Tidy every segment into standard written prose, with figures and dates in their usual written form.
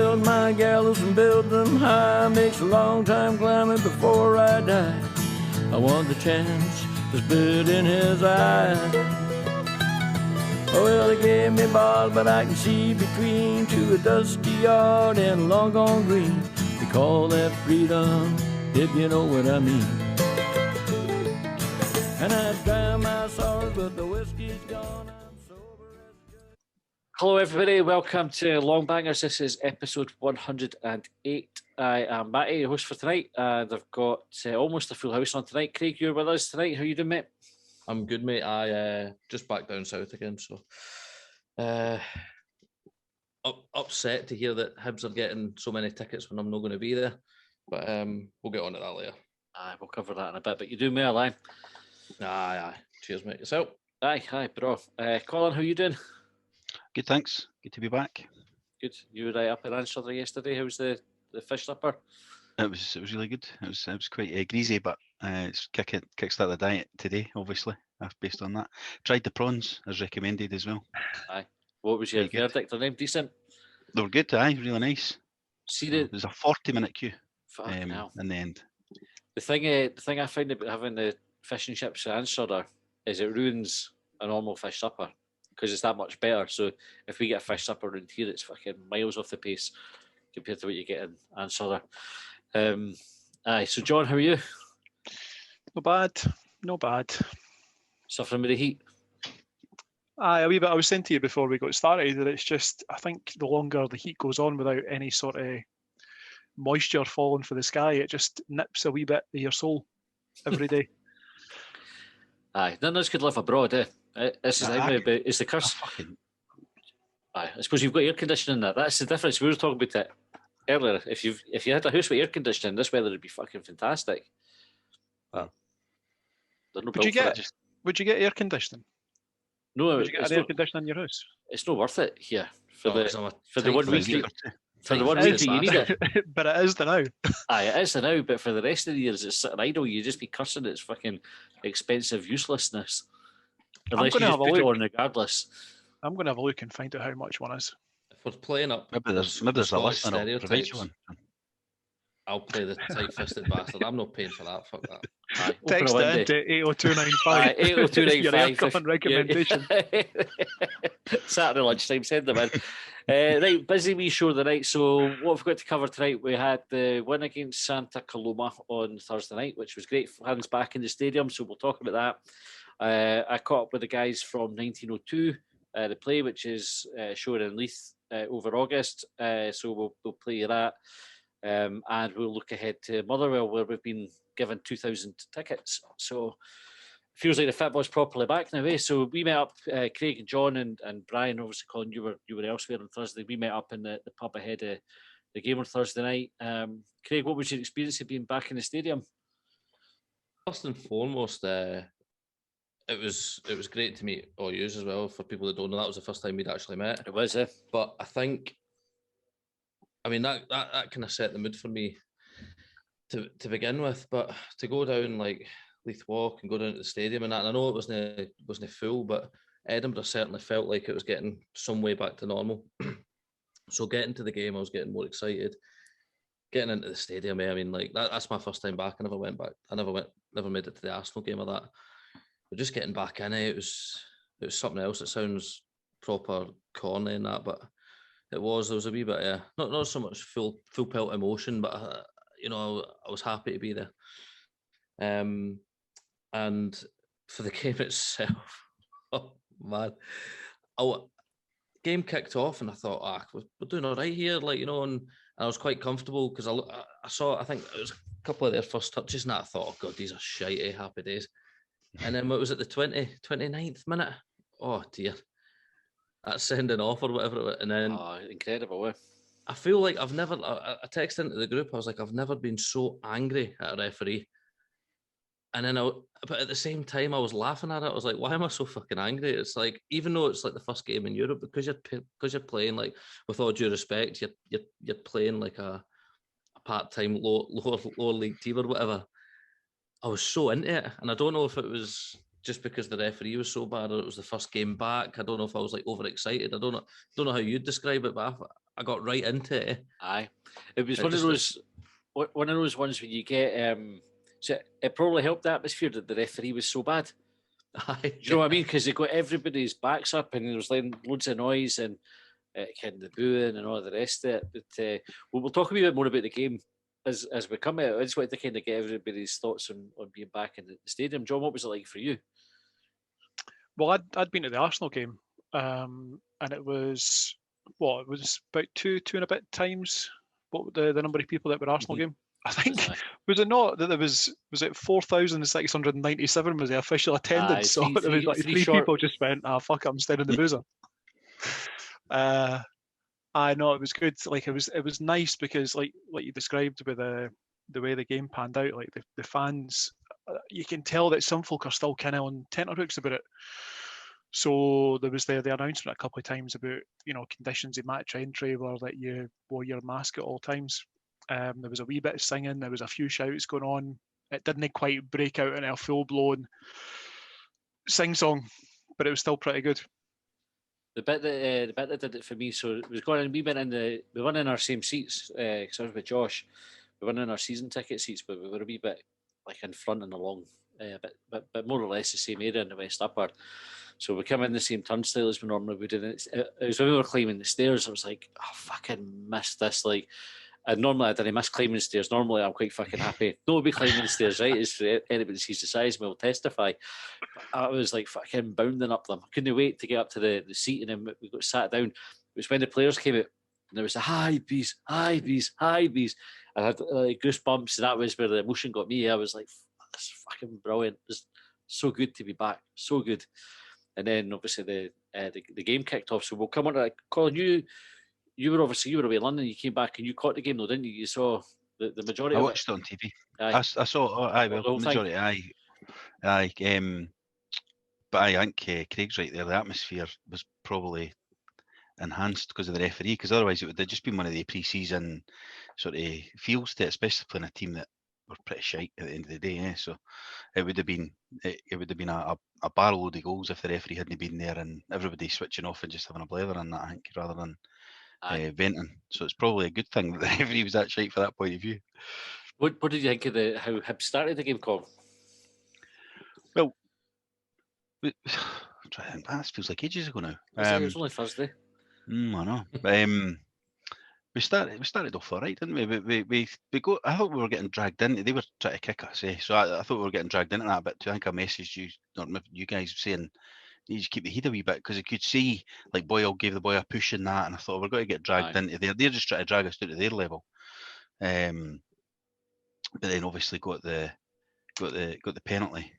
build my gallows and build them high. Makes a long time climbing before I die. I want the chance to spit in his eye. Well, they gave me ball, but I can see between to a dusty yard and a long gone green. They call that freedom, if you know what I mean. And I dry my sorrows, but the whiskey's gone. I'm sober as good. Hello, everybody. Welcome to Longbangers. This is episode 108. I am Matty, your host for tonight, and I've got almost a full house on tonight. Craig, you're with us tonight. How you doing, mate? I'm good, mate. I just back down south again, so upset to hear that Hibs are getting so many tickets when I'm not going to be there. But we'll get on to that later. Aye, we'll cover that in a bit. But you do well, aye? Aye. Cheers, mate. Yourself? Aye, bro. Colin, how you doing? Good, thanks. Good to be back. Good. You were right up in Anstruther yesterday. How was the fish supper? It was really good. It was quite greasy, but it's kickstart the diet today, obviously, based on that. Tried the prawns as recommended as well. Aye. What was your verdict on them? Decent? They were good, aye, really nice. See, there's a 40-minute queue in the end. The thing I find about having the fish and chips at Anstruther is it ruins a normal fish supper because it's that much better. So if we get a fish supper around here, it's fucking miles off the pace compared to what you get in Anstruther. Aye, so John, how are you? Not bad. Suffering with the heat? Aye, a wee bit. I was saying to you before we got started that it's just, I think the longer the heat goes on without any sort of moisture falling for the sky, it just nips a wee bit of your soul every day. Aye, none of us could live abroad, eh? This is it's the curse. Aye, I suppose you've got air conditioning in that. That's the difference. We were talking about it earlier. If you had a house with air conditioning, this weather would be fucking fantastic. Well, would you get air conditioning? No, would you get air conditioning in your house? It's not worth it here for the 1 week. For the 1 week that you need it. But it is the now. Aye, it is the now, but for the rest of the years it's sitting idle. You just be cursing its fucking expensive uselessness. Unless you just put it on regardless. I'm going to have a look and find out how much one is. If we're playing up, maybe there's a list and one. I'll play the tight-fisted bastard. I'm not paying for that. Fuck that. Aye, text it to 80295. 80295. Recommendation. Saturday lunchtime, send them in. Right, busy wee show tonight. So what we've got to cover tonight, we had the win against Santa Coloma on Thursday night, which was great. Fans back in the stadium, so we'll talk about that. I caught up with the guys from 1902, the play, which is shown in Leith over August. So we'll play that. And we'll look ahead to Motherwell, where we've been given 2,000 tickets. So it feels like the football's properly back now, eh? So we met up, Craig and John and Brian, obviously Colin, you were elsewhere on Thursday. We met up in the pub ahead of the game on Thursday night. Craig, what was your experience of being back in the stadium? First and foremost, it was great to meet all yous as well. For people that don't know, that was the first time we'd actually met. It was, eh? But I think, I mean, that kind of set the mood for me to begin with. But to go down like Leith Walk and go down to the stadium and that, and I know it wasn't full, but Edinburgh certainly felt like it was getting some way back to normal. So getting to the game, I was getting more excited. Getting into the stadium, I mean, like that's my first time back. I never went back. I never made it to the Arsenal game or that. But just getting back in it was something else. It sounds proper corny and that, but there was a wee bit, not so much full pelt emotion, but I was happy to be there. And for the game itself, oh man, game kicked off and I thought, we're doing all right here, and I was quite comfortable because I saw, I think it was a couple of their first touches and I thought, oh God, these are shitey, happy days. And then it was at the 29th minute. Oh dear. That's sending off or whatever. And then incredible, eh? I feel like I texted into the group, I was like, I've never been so angry at a referee. And then but at the same time, I was laughing at it. I was like, why am I so fucking angry? It's like, even though it's like the first game in Europe, because you're playing, like, with all due respect, you're playing like a part-time lower league team or whatever. I was so into it. And I don't know if it was just because the referee was so bad or it was the first game back. I don't know if I was like overexcited. I don't know how you'd describe it, but I got right into it. Aye, it was It one of just- those ones when you get so it probably helped the atmosphere that the referee was so bad. Aye. Do you know what I mean? Because they got everybody's backs up and there was like loads of noise and kind of the booing and all the rest of it. But we'll talk a wee bit more about the game as we come out. I just wanted to kind of get everybody's thoughts on being back in the stadium. John, what was it like for you? Well, I'd been to the Arsenal game, and it was about two and a bit times what the number of people that were Arsenal game. I think was it not that there was it 4,697 was the official attendance, so there was like three people just went, fuck it, I'm staying in the boozer. I know it was good. Like it was nice because like you described with the way the game panned out, like the fans, you can tell that some folk are still kind of on tenterhooks about it. So there was the announcement a couple of times about conditions of match entry were that you wore your mask at all times. There was a wee bit of singing, there was a few shouts going on. It didn't quite break out into a full blown sing song, but it was still pretty good. The bit that did it for me, so it was going in. We weren't in our same seats because I was with Josh. We weren't in our season ticket seats, but we were a wee bit like in front and along, but more or less the same area in the West Upper. So we come in the same turnstile as we normally would. And it was when we were climbing the stairs. I was like, I fucking missed this. Like, and normally I didn't miss climbing the stairs. Normally I'm quite fucking happy. Don't be climbing the stairs, right? As anybody sees the size will testify. I was like fucking bounding up them. I couldn't wait to get up to the seat, and then we got sat down. It was when the players came out, and there was a high bees. I had goosebumps, and that was where the emotion got me. I was like, "That's fucking brilliant! It's so good to be back, so good." And then obviously the game kicked off. So we'll come on to that. Colin, you were away in London. You came back and you caught the game, though, didn't you? You saw the majority. I of watched it on TV. Aye. I saw. Well, majority. Aye. But I think Craig's right there. The atmosphere was probably enhanced because of the referee. Because otherwise, it would have just been one of the pre-season sort of feels to it, especially playing a team that were pretty shite at the end of the day. Yeah? So it would have been a barrel load of goals if the referee hadn't been there and everybody switching off and just having a blather on that. I think rather than venting. So it's probably a good thing that the referee was that shite for that point of view. What did you think of how Hibs started the game, Colin? Well, I'm trying to think, that feels like ages ago now. It was only Thursday. I know. We started off all right, didn't we? We go. I thought we were getting dragged into. They were trying to kick us, so I thought we were getting dragged into that a bit too. I think I messaged you, or you guys, saying you need to keep the heat a wee bit because you could see like Boyle gave the boy a push in that, and I thought we're going to get dragged into there. They're just trying to drag us down to their level. But then obviously got the penalty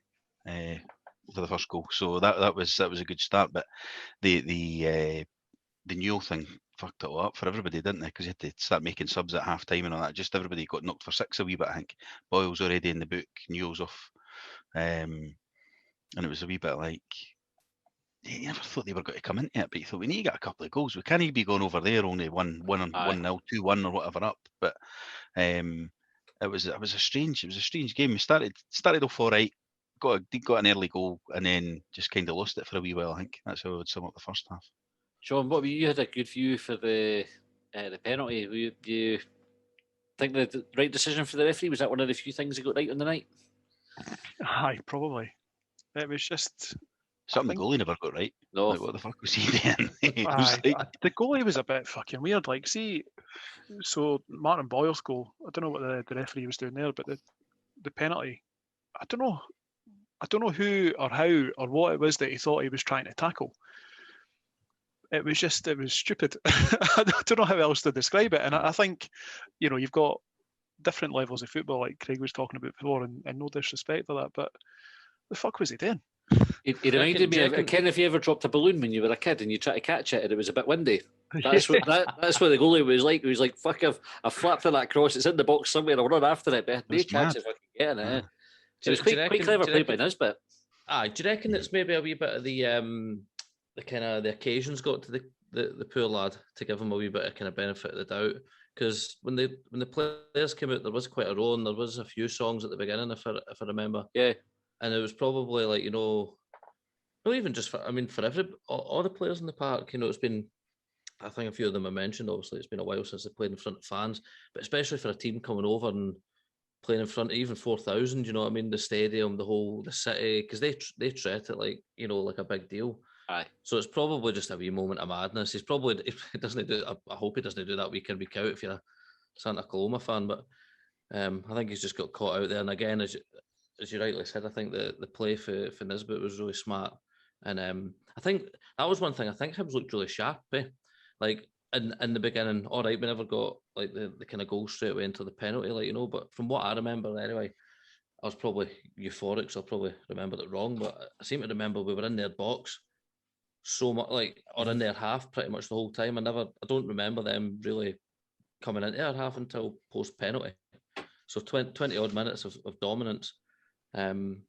for the first goal, so that was a good start. But the Newell thing fucked it all up for everybody, didn't they? Because you had to start making subs at half time and all that. Just everybody got knocked for six a wee bit, I think. Boyle's already in the book, Newell's off. And it was a wee bit like, you never thought they were going to come into it, but you thought we need to get a couple of goals. We can't be going over there only 1-0, 2-1 or whatever up. But it was a strange game. We started off all right, got an early goal, and then just kind of lost it for a wee while. I think that's how I would sum up the first half. Sean, you had a good view for the penalty. You think the right decision for the referee? Was that one of the few things he got right on the night? Aye, probably. It was just something the goalie never got right. No, like, what the fuck was he doing? The goalie was a bit fucking weird. Like, see, so Martin Boyle's goal. I don't know what the referee was doing there, but the penalty. I don't know who or how or what it was that he thought he was trying to tackle. It was stupid. I don't know how else to describe it. And I think, you've got different levels of football, like Craig was talking about before, and no disrespect to that, but the fuck was he doing? It reminded me of, Ken, if you ever dropped a balloon when you were a kid and you tried to catch it and it was a bit windy. That's what the goalie was like. He was like, fuck, I've flapped for that cross, it's in the box somewhere, I'll run after it, but I had no chance of fucking getting it. It was quite clever played by Nisbet. Do you reckon it's maybe a wee bit of the kind of the occasions got to the poor lad to give him a wee bit of kind of benefit of the doubt? Because when the players came out, there was quite a row and there was a few songs at the beginning, if I remember. Yeah. And it was probably like, not even just for every all the players in the park, it's been I think a few of them I mentioned. Obviously, it's been a while since they played in front of fans, but especially for a team coming over and playing in front of even 4,000. You know what I mean? The stadium, the city, because they treat it like like a big deal. Aye. So it's probably just a wee moment of madness. He doesn't do. I hope he doesn't do that week in week out if you're a Santa Coloma fan. But I think he's just got caught out there. And again, as you rightly said, I think the play for Nisbet was really smart. And I think that was one thing. I think Hibs looked really sharp. Like in the beginning, all right, we never got like the kind of goal straight away into the penalty, but from what I remember anyway, I was probably euphoric, so I probably remembered it wrong. But I seem to remember we were in their box so much, or in their half pretty much the whole time. I don't remember them really coming into our half until post penalty. So 20 odd minutes of dominance. Maybe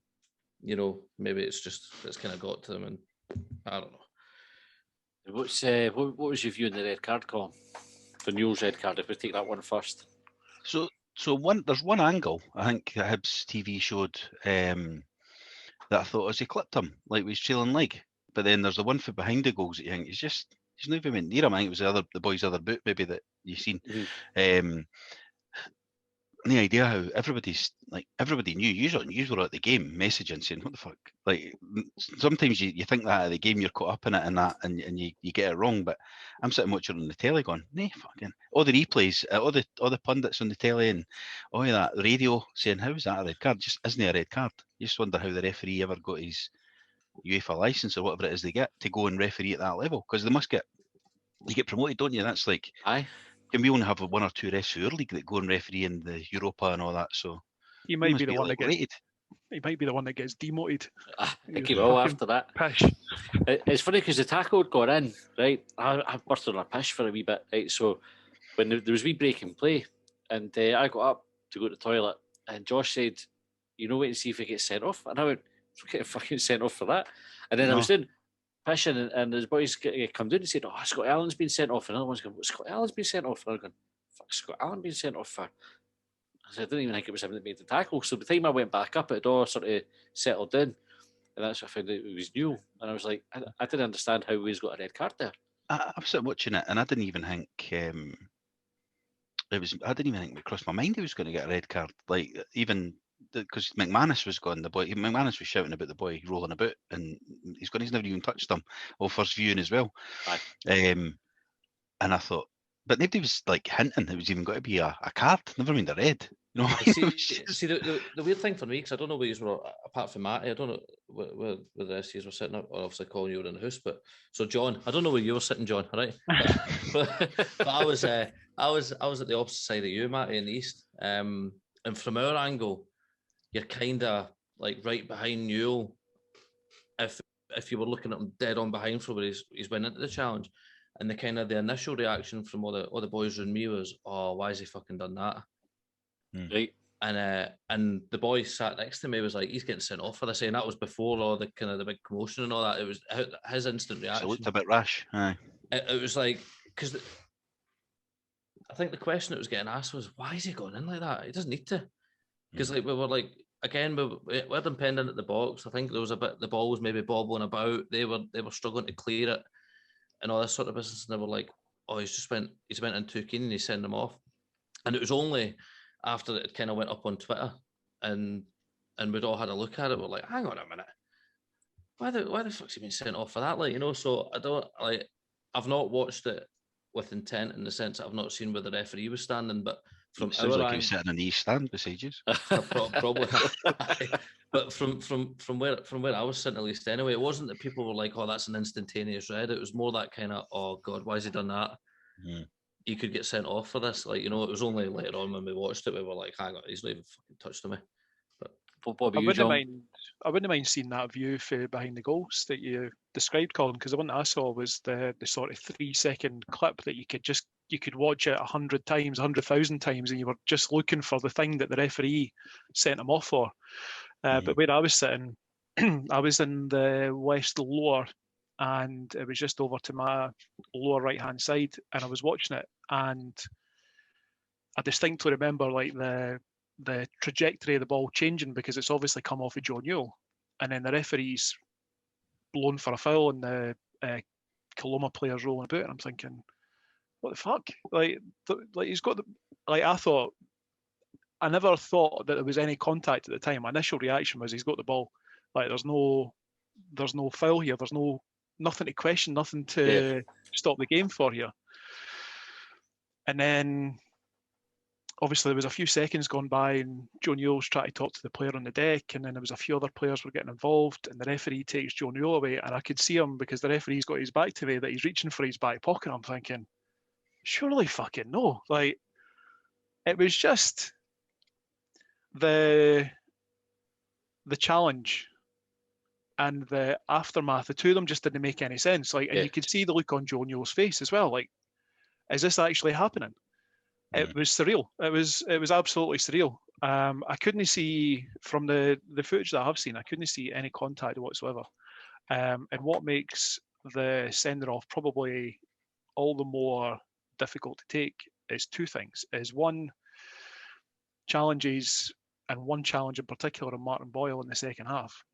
it's kind of got to them, and I don't know. What was your view on the red card, Colin? For Newell's red card, if we take that one first. So there's one angle I think that Hibs TV showed that I thought as he clipped him like with his trailing leg, but then there's the one for behind the goals that you think he's not even went near him. I think it was the boy's other boot maybe that you've seen. The idea how everybody knew you were at the game messaging saying what the fuck, like sometimes you think that at the game you're caught up in it and you get it wrong, but I'm sitting watching on the telly going fucking all the replays, all the pundits on the telly and all of that radio saying how is that a red card, just isn't it a red card. You just wonder how the referee ever got his UEFA license or whatever it is they get to go and referee at that level, because you get promoted, don't you? That's like aye. And we only have one or two refs who are league that go and referee in the Europa and all that. So he might be the one that gets demoted. I think he will after that. Pish. It's funny because the tackle had gone in, right? I burst on a pish for a wee bit, right? So when there was a wee break in play, and I got up to go to the toilet, and Josh said, wait and see if he gets sent off. And I went, I'm getting fucking sent off for that. And then I was doing pishing, and his boys come down and said, "Oh, Scott Allen's been sent off." And another one's going, "Scott Allen's been sent off." And I'm going, "Fuck, Scott Allen been sent off for?" I said, I didn't even think it was him that made the tackle. So by the time I went back up, it all sort of settled in, and that's what I found out it was new. And I was like, I didn't understand how he's got a red card there. I was sitting watching it, and I didn't even think it crossed my mind he was going to get a red card. Like even because McManus was gone, McManus was shouting about the boy rolling about, and he's never even touched him. Well, first viewing as well. And I thought, but nobody was like hinting it was even going to be a card. Never mind a red. See, the weird thing for me, because I don't know where you were apart from Matty. I don't know where the rest of you were sitting up. Obviously, Colin, you were in the house, but so John, I don't know where you were sitting, John. All right, but I was at the opposite side of you, Matty, in the east. And from our angle, you're kind of like right behind Newell. If you were looking at him dead on behind from where he's went into the challenge, and the initial reaction from all the boys around me was, "Oh, why has he fucking done that?" Right. And the boy sat next to me was like, "He's getting sent off for this," and that was before all the kind of the big commotion and all that. It was his instant reaction. It looked a bit rash. Aye. It was like, because I think the question that was getting asked was, "Why is he going in like that? He doesn't need to." Because we were like, again, we had them penned into the box. I think there was a bit, the ball was maybe bobbling about. They were struggling to clear it and all this sort of business. And they were like, "Oh, he's went in too keen and he sent them off." And it was only after it kind of went up on Twitter and we'd all had a look at it, we're like, hang on a minute, why the fuck's he been sent off for that? So I've not watched it with intent in the sense that I've not seen where the referee was standing, but from it sounds like he was sitting in the east stand beside you. Probably. But from where I was sitting, at least anyway, it wasn't that people were like, "Oh, that's an instantaneous red." It was more that kind of, "Oh God, why has he done that?" He could get sent off for this. It was only later on when we watched it, we were like, hang on, he's not even fucking touched me. But Bobby, I wouldn't mind seeing that view for behind the goals that you described, Colin, because the one that I saw was the sort of 3-second clip that you could watch it 100 times, 100,000 times, and you were just looking for the thing that the referee sent him off for. But where I was sitting, I was in the west lower, and it was just over to my lower right-hand side, and I was watching it, and I distinctly remember like the trajectory of the ball changing, because it's obviously come off of Joe Newell, and then the referee's blown for a foul, and the Coloma player's rolling about, and I'm thinking, what the fuck? Like he's got the, like I never thought that there was any contact at the time. My initial reaction was he's got the ball. Like there's no foul here. There's nothing to question, nothing to stop the game for here. And then obviously there was a few seconds gone by and Joe Newell's trying to talk to the player on the deck, and then there was a few other players were getting involved, and the referee takes Joe Newell away, and I could see him, because the referee's got his back to me, that he's reaching for his back pocket. I'm thinking, surely fucking no. Like, it was just the challenge and the aftermath, the two of them just didn't make any sense. Like, and you could see the look on Joe Newell's face as well. Like, is this actually happening? It was surreal. It was absolutely surreal. I couldn't see from the footage that I have seen, I couldn't see any contact whatsoever. And what makes the sending off probably all the more difficult to take is two things. Is one, challenges, and one challenge in particular on Martin Boyle in the second half,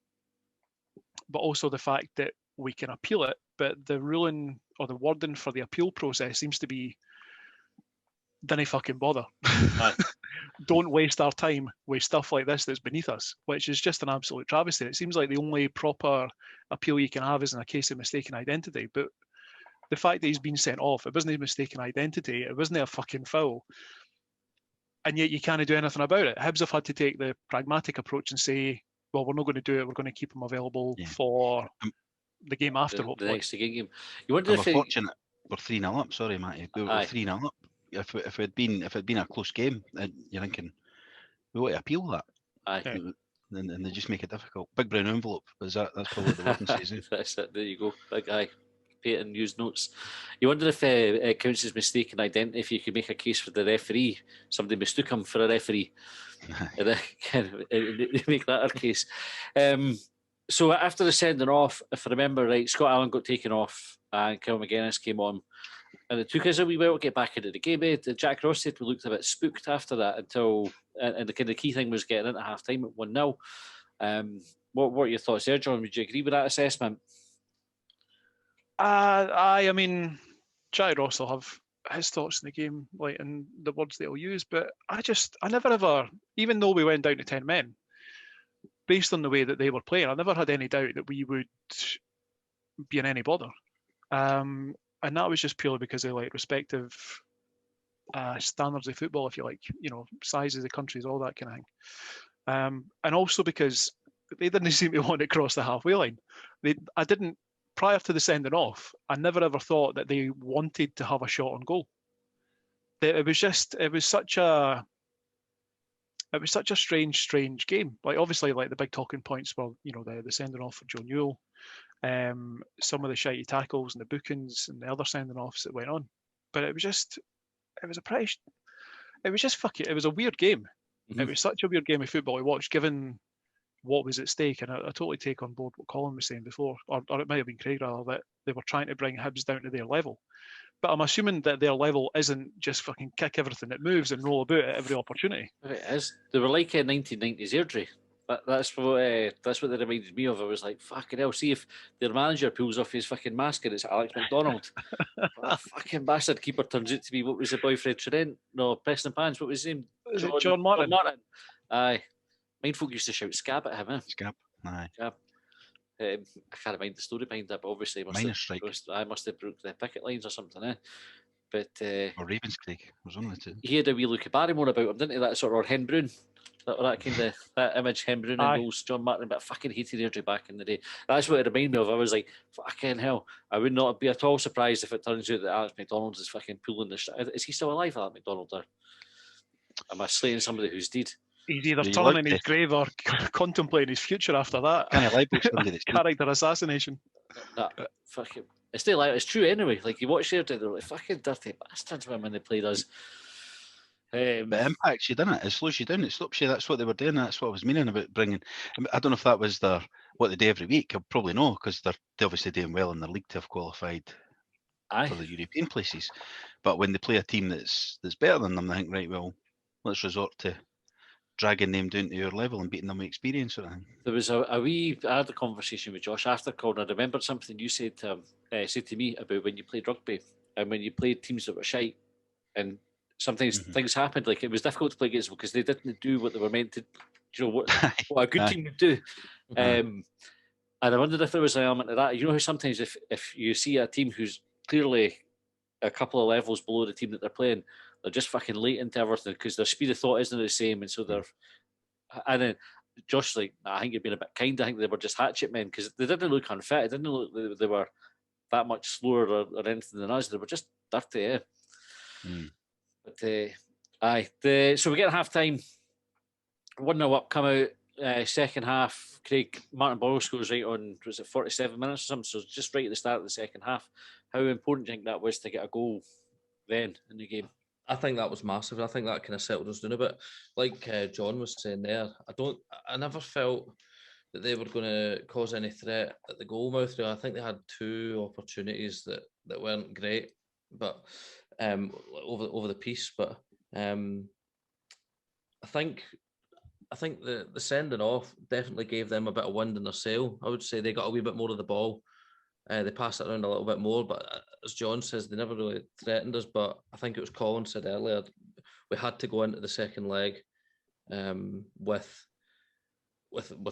but also the fact that we can appeal it, but the ruling or the wording for the appeal process seems to be, didn't fucking bother. Don't waste our time with stuff like this that's beneath us, which is just an absolute travesty. It seems like the only proper appeal you can have is in a case of mistaken identity, but the fact that he's been sent off, it wasn't a mistaken identity, it wasn't a fucking foul, and yet you can't do anything about it. Hibs have had to take the pragmatic approach and say, well, we're not going to do it, we're going to keep him available for the game after. The next game. You wonder I'm if fortunate we're 3-0 up. Sorry, Matty. We're 3-0 up. If it had been a close game, you're thinking we want to appeal that. And they just make it difficult. Big brown envelope. That's probably what the wording says. That's it. There you go. Big guy. Pay it and use notes. You wonder if it counts as mistaken identity if you could make a case for the referee. Somebody mistook him for a referee. And make that our case. So after the sending off, if I remember right, Scott Allen got taken off and Kyle Magennis came on. And it took us a wee while to get back into the game. Jack Ross said we looked a bit spooked after that until, and the kind of key thing was getting into half time at 1-0. What are your thoughts there, John? Would you agree with that assessment? I mean, Jack Ross will have his thoughts in the game, like, and the words that he'll use, but I never ever, even though we went down to 10 men, based on the way that they were playing, I never had any doubt that we would be in any bother. And that was just purely because of like respective standards of football, if you like, sizes of countries, all that kind of thing. And also because they didn't seem to want to cross the halfway line. Prior to the sending off, I never ever thought that they wanted to have a shot on goal. It was such a strange game. Like, obviously, like, the big talking points were, the sending off for Joe Newell, some of the shitey tackles and the bookings and the other sending offs that went on. But it was a weird game. Mm-hmm. It was such a weird game of football to watch, given what was at stake. And I totally take on board what Colin was saying before, or it might have been Craig rather, that they were trying to bring Hibs down to their level. But I'm assuming that their level isn't just fucking kick everything that moves and roll about at every opportunity. It is. They were like a 1990s Airdrie. That's what they reminded me of. I was like, fucking hell, see if their manager pulls off his fucking mask and it's Alex McDonald. Fucking bastard keeper turns out to be, what was the boy Fred Trent? No, Preston Pans, what was his name? John Martin. Aye. Mind folk used to shout scab at him, eh? Scab, aye. Scab. I can't mind the story behind that, but obviously I must have broke the picket lines or something, eh? But or Ravenscraig was one of the two. He had a wee look at Barrymore about him, didn't he? That sort of, or Hen Brown. That kind of that image, Hen Brown and goals, John Martin, but I fucking hated Airdrie back in the day. That's what it reminded me of. I was like, fucking hell, I would not be at all surprised if it turns out that Alex McDonald is fucking pulling the shit. Is he still alive, Alex McDonald, or am I slating somebody who's dead? He's either turning in his grave or contemplating his future after that. Kind of like character assassination. Nah, fucking, it's still like, it's true anyway. Like, you watch Airdrie, they're like fucking dirty bastards when they played us. But it impacts you, doesn't it? It slows you down. It stops you. That's what they were doing. That's what I was meaning about bringing. I don't know if that was what they do every week. I'll probably know, because they're obviously doing well in the league to have qualified for the European places. But when they play a team that's better than them, they think, right, well, let's resort to dragging them down to your level and beating them with experience, sort of thing. There was I had a conversation with Josh after Colin. I remembered something you said to me about when you played rugby. and when you played teams that were shite, and sometimes Mhm. things happened. Like it was difficult to play against them because they didn't do what they were meant to. You know what a good Aye. team would do. Aye. And I wondered if there was an element of that. You know how sometimes if you see a team who's clearly a couple of levels below the team that they're playing, they're just fucking late into everything because their speed of thought isn't the same, and so they're. And then Josh like, nah, I think you're being a bit kind. I think they were just hatchet men because they didn't look unfit. It didn't look they were that much slower or anything than us. They were just dirty. Yeah. Mm. But aye, so we get half time. 1-0 up, come out. Second half, Craig Martin Boyle scores right on, was it 47 minutes or something? So just right at the start of the second half. How important do you think that was to get a goal then in the game? I think that was massive. I think that kind of settled us down a bit. Like John was saying there, I never felt that they were going to cause any threat at the goal mouth. I think they had 2 opportunities that weren't great, but over the piece. But I think the sending off definitely gave them a bit of wind in their sail. I would say they got a wee bit more of the ball. They passed it around a little bit more, but as John says, they never really threatened us. But I think it was Colin said earlier, we had to go into the second leg with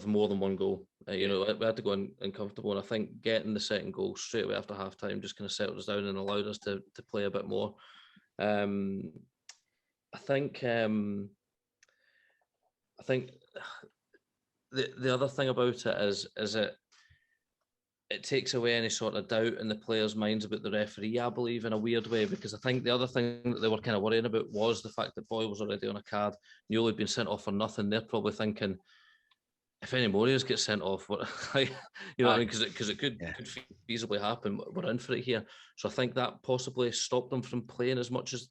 more than one goal. We had to go in comfortable, and I think getting the second goal straight away after half time just kind of settled us down and allowed us to play a bit more. I think the other thing about it is it takes away any sort of doubt in the players' minds about the referee, I believe, in a weird way, because I think the other thing that they were kind of worrying about was the fact that Boyle was already on a card. Newell had been sent off for nothing. They're probably thinking, if any more of us get sent off, what I mean? Because it could feasibly happen. We're in for it here. So I think that possibly stopped them from playing as much as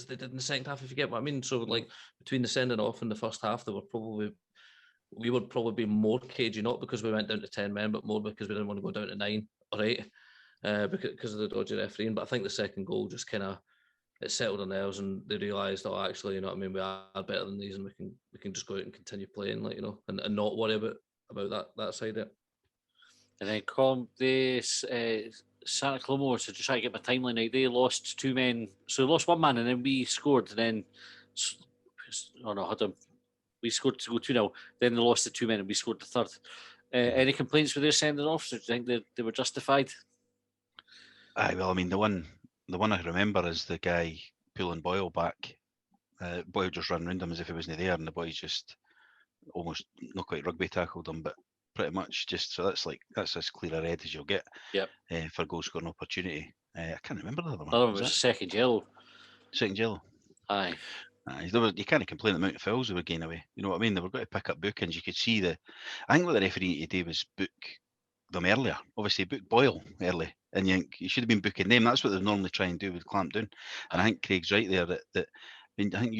they did in the second half, if you get what I mean. So like between the sending off and the first half, we would probably be more cagey, not because we went down to 10 men, but more because we didn't want to go down to 9 or 8 because of the dodgy refereeing. But I think the second goal just kind of it settled on nerves, and they realised, oh, actually, you know what I mean, we are better than these, and we can just go out and continue playing, like, you know, and not worry about that side of it. And then Colm, Santa Coloma, so just try to get my timeline right, they lost 2 men, so they lost 1 man, and then we scored, and then we scored to go 2-0, then they lost the 2 men and we scored the third. Any complaints with their sending off? So do you think they were justified? Aye, well, I mean, the one I remember is the guy pulling Boyle back. Boyle just ran round him as if he wasn't there, and the boys just almost not quite rugby tackled him, but pretty much just, so that's as clear a red as you'll get. Yep. For goal scoring opportunity. I can't remember the other one. The other one was a second yellow. Second yellow. Aye. You can't complain the amount of fouls they were getting away. You know what I mean? They were going to pick up bookings. You could see I think what the referee needed to do was book them earlier. Obviously, book Boyle early, and you should have been booking them. That's what they normally try and do with clamp down. And I think Craig's right there that I mean, I think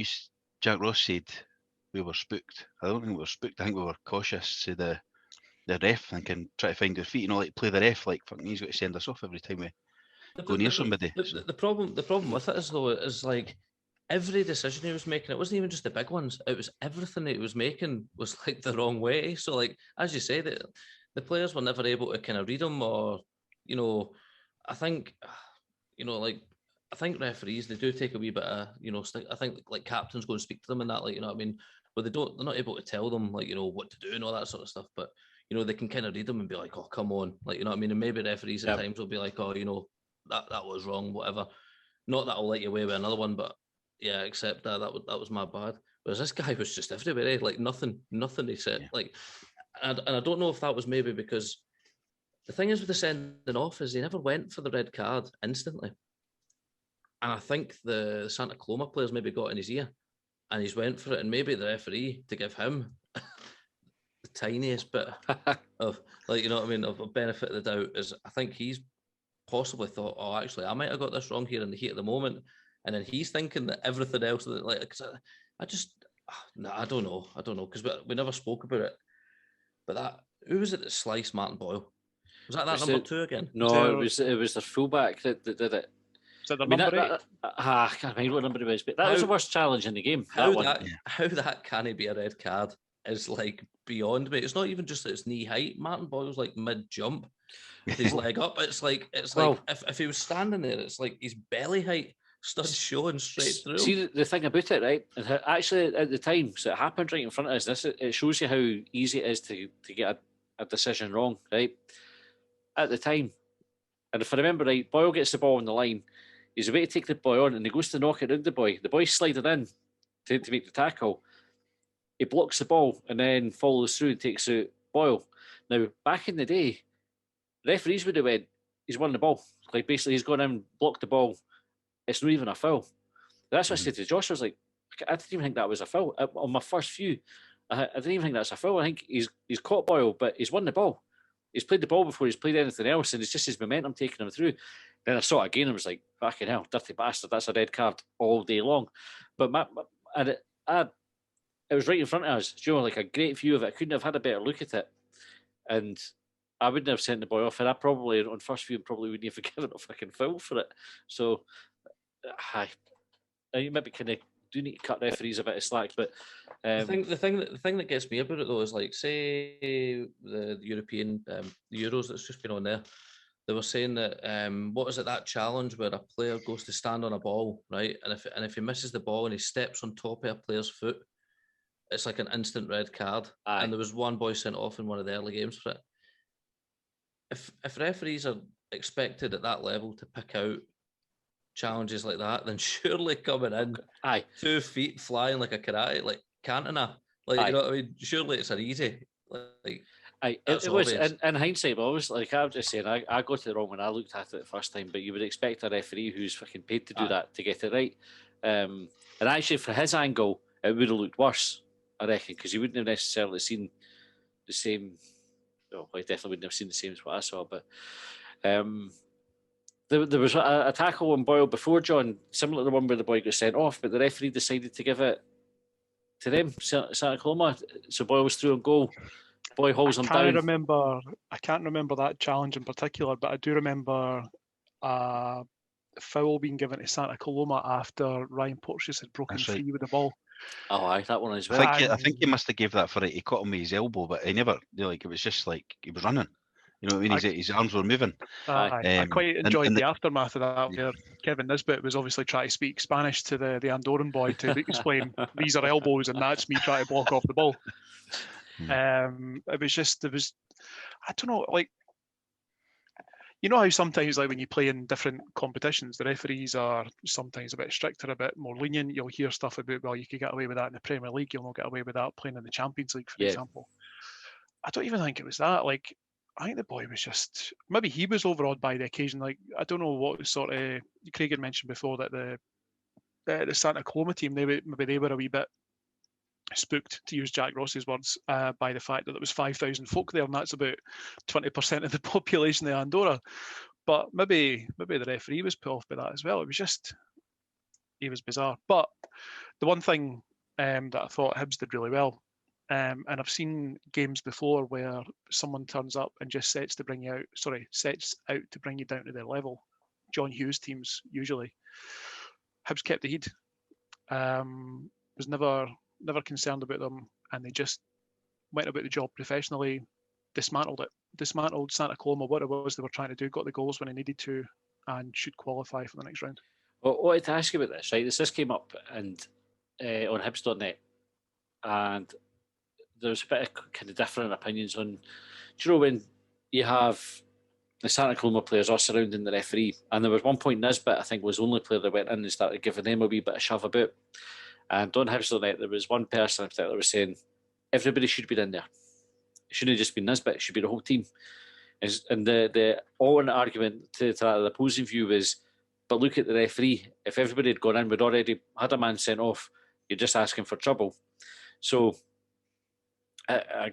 Jack Ross said we were spooked. I don't think we were spooked. I think we were cautious to the ref and can try to find their feet. You know, like play the ref like fucking he's got to send us off every time we go near somebody. The problem with it is like every decision he was making, it wasn't even just the big ones. It was everything that he was making was like the wrong way. So like, as you say, the players were never able to kind of read them, or, you know, I think, you know, like, I think referees, they do take a wee bit of, you know, I think like captains go and speak to them and that, like, you know what I mean? But they're not able to tell them, like, you know, what to do and all that sort of stuff. But, you know, they can kind of read them and be like, oh, come on. Like, you know what I mean? And maybe referees at times will be like, oh, you know, that was wrong, whatever. Not that I'll let you away with another one, but yeah, except that was my bad. Whereas this guy was just everywhere, eh? Like nothing he said. Yeah. Like, and I don't know if that was maybe because the thing is with the sending off is he never went for the red card instantly. And I think the Santa Coloma players maybe got in his ear and he's went for it, and maybe the referee, to give him the tiniest bit of, like, you know what I mean, of a benefit of the doubt, is I think he's possibly thought, oh, actually, I might have got this wrong here in the heat of the moment. And then he's thinking that everything else, like, cause I don't know, because we never spoke about it. But who was it that sliced Martin Boyle? Was that number 2 again? No, it was the fullback that did it. Is that the number 8? I can't remember what number it was, but that was the worst challenge in the game. How that can be a red card is like beyond me. It's not even just that it's knee height. Martin Boyle's like mid jump with his leg up. It's like if he was standing there, it's like his belly height stood showing straight through. See the thing about it, right? Actually, at the time, so it happened right in front of us. It shows you how easy it is to get a decision wrong, right? At the time, and if I remember right, Boyle gets the ball on the line. He's about to take the boy on, and he goes to knock it around the boy. The boy's sliding in to make the tackle. He blocks the ball and then follows through and takes out Boyle. Now, back in the day, referees would have went, he's won the ball. Like, basically, he's gone in, blocked the ball. It's not even a foul. That's what I said to Josh. I was like, I didn't even think that was a foul. On my first view, I didn't even think that's a foul. I think he's caught Boyle, but he's won the ball. He's played the ball before he's played anything else, and it's just his momentum taking him through. Then I saw it again and was like, fucking hell, dirty bastard, that's a red card all day long. But it was right in front of us. You know, like a great view of it. I couldn't have had a better look at it. And I wouldn't have sent the boy off, and I probably, on first view, probably wouldn't have given a fucking foul for it. So, you maybe kind of do need to cut referees a bit of slack, but the thing that gets me about it though is like, say the European the Euros that's just been on there, they were saying that what is it, that challenge where a player goes to stand on a ball, right, and if he misses the ball and he steps on top of a player's foot, it's like an instant red card. Aye. And there was one boy sent off in one of the early games for it. If referees are expected at that level to pick out challenges like that, then surely coming in 2 feet flying like a karate, like Cantona, like you know what I mean, surely it's an easy, like it was in hindsight, but I was like, I'm just saying, I got it wrong when I looked at it the first time, but you would expect a referee who's fucking paid to do that to get it right. And actually, for his angle, it would have looked worse, I reckon, because you wouldn't have necessarily seen the same. No, I definitely wouldn't have seen the same as what I saw, but there was a tackle on Boyle before, John, similar to the one where the boy got sent off, but the referee decided to give it to them, Santa Coloma. So Boyle was through on goal. Boy hauls him down. I can't remember that challenge in particular, but I do remember a foul being given to Santa Coloma after Ryan Porteous had broken free with the ball. Oh, aye, that one as well. I think he must have gave that for it. He caught him with his elbow, but he never, like, it was just like he was running. You know what I mean? His arms were moving. I quite enjoyed the aftermath of that, where Kevin Nisbet was obviously trying to speak Spanish to the Andorran boy to explain these are elbows and that's me trying to block off the ball. I don't know, like, you know how sometimes, like, when you play in different competitions, the referees are sometimes a bit stricter, a bit more lenient. You'll hear stuff about, well, you could get away with that in the Premier League, you'll not get away with that playing in the Champions League, for example. I don't even think it was that. Like, I think the boy was just, maybe he was overawed by the occasion. Like, I don't know what sort of, Craig had mentioned before that the Santa Coloma team, maybe they were a wee bit spooked, to use Jack Ross's words, by the fact that there was 5,000 folk there, and that's about 20% of the population of Andorra. But maybe the referee was put off by that as well. It was just, he was bizarre. But the one thing that I thought Hibs did really well, and I've seen games before where someone turns up and just sets out to bring you down to their level. John Hughes teams usually. Hibs kept the heat. Was never concerned about them, and they just went about the job professionally, dismantled Santa Coloma, what it was they were trying to do, got the goals when they needed to, and should qualify for the next round. Well, I wanted to ask you about this, right? This came up and on Hibs.net, and there's a bit of kind of different opinions on, do you know, when you have the Santa Coloma players all surrounding the referee, and there was one point Nisbet, I think, was the only player that went in and started giving them a wee bit of shove about. And on Hibs.net, there was one person in particular was saying everybody should be in there. It shouldn't have just been Nisbet, it should be the whole team. And the all-in argument to the opposing view was, but look at the referee. If everybody had gone in, we'd already had a man sent off. You're just asking for trouble. So,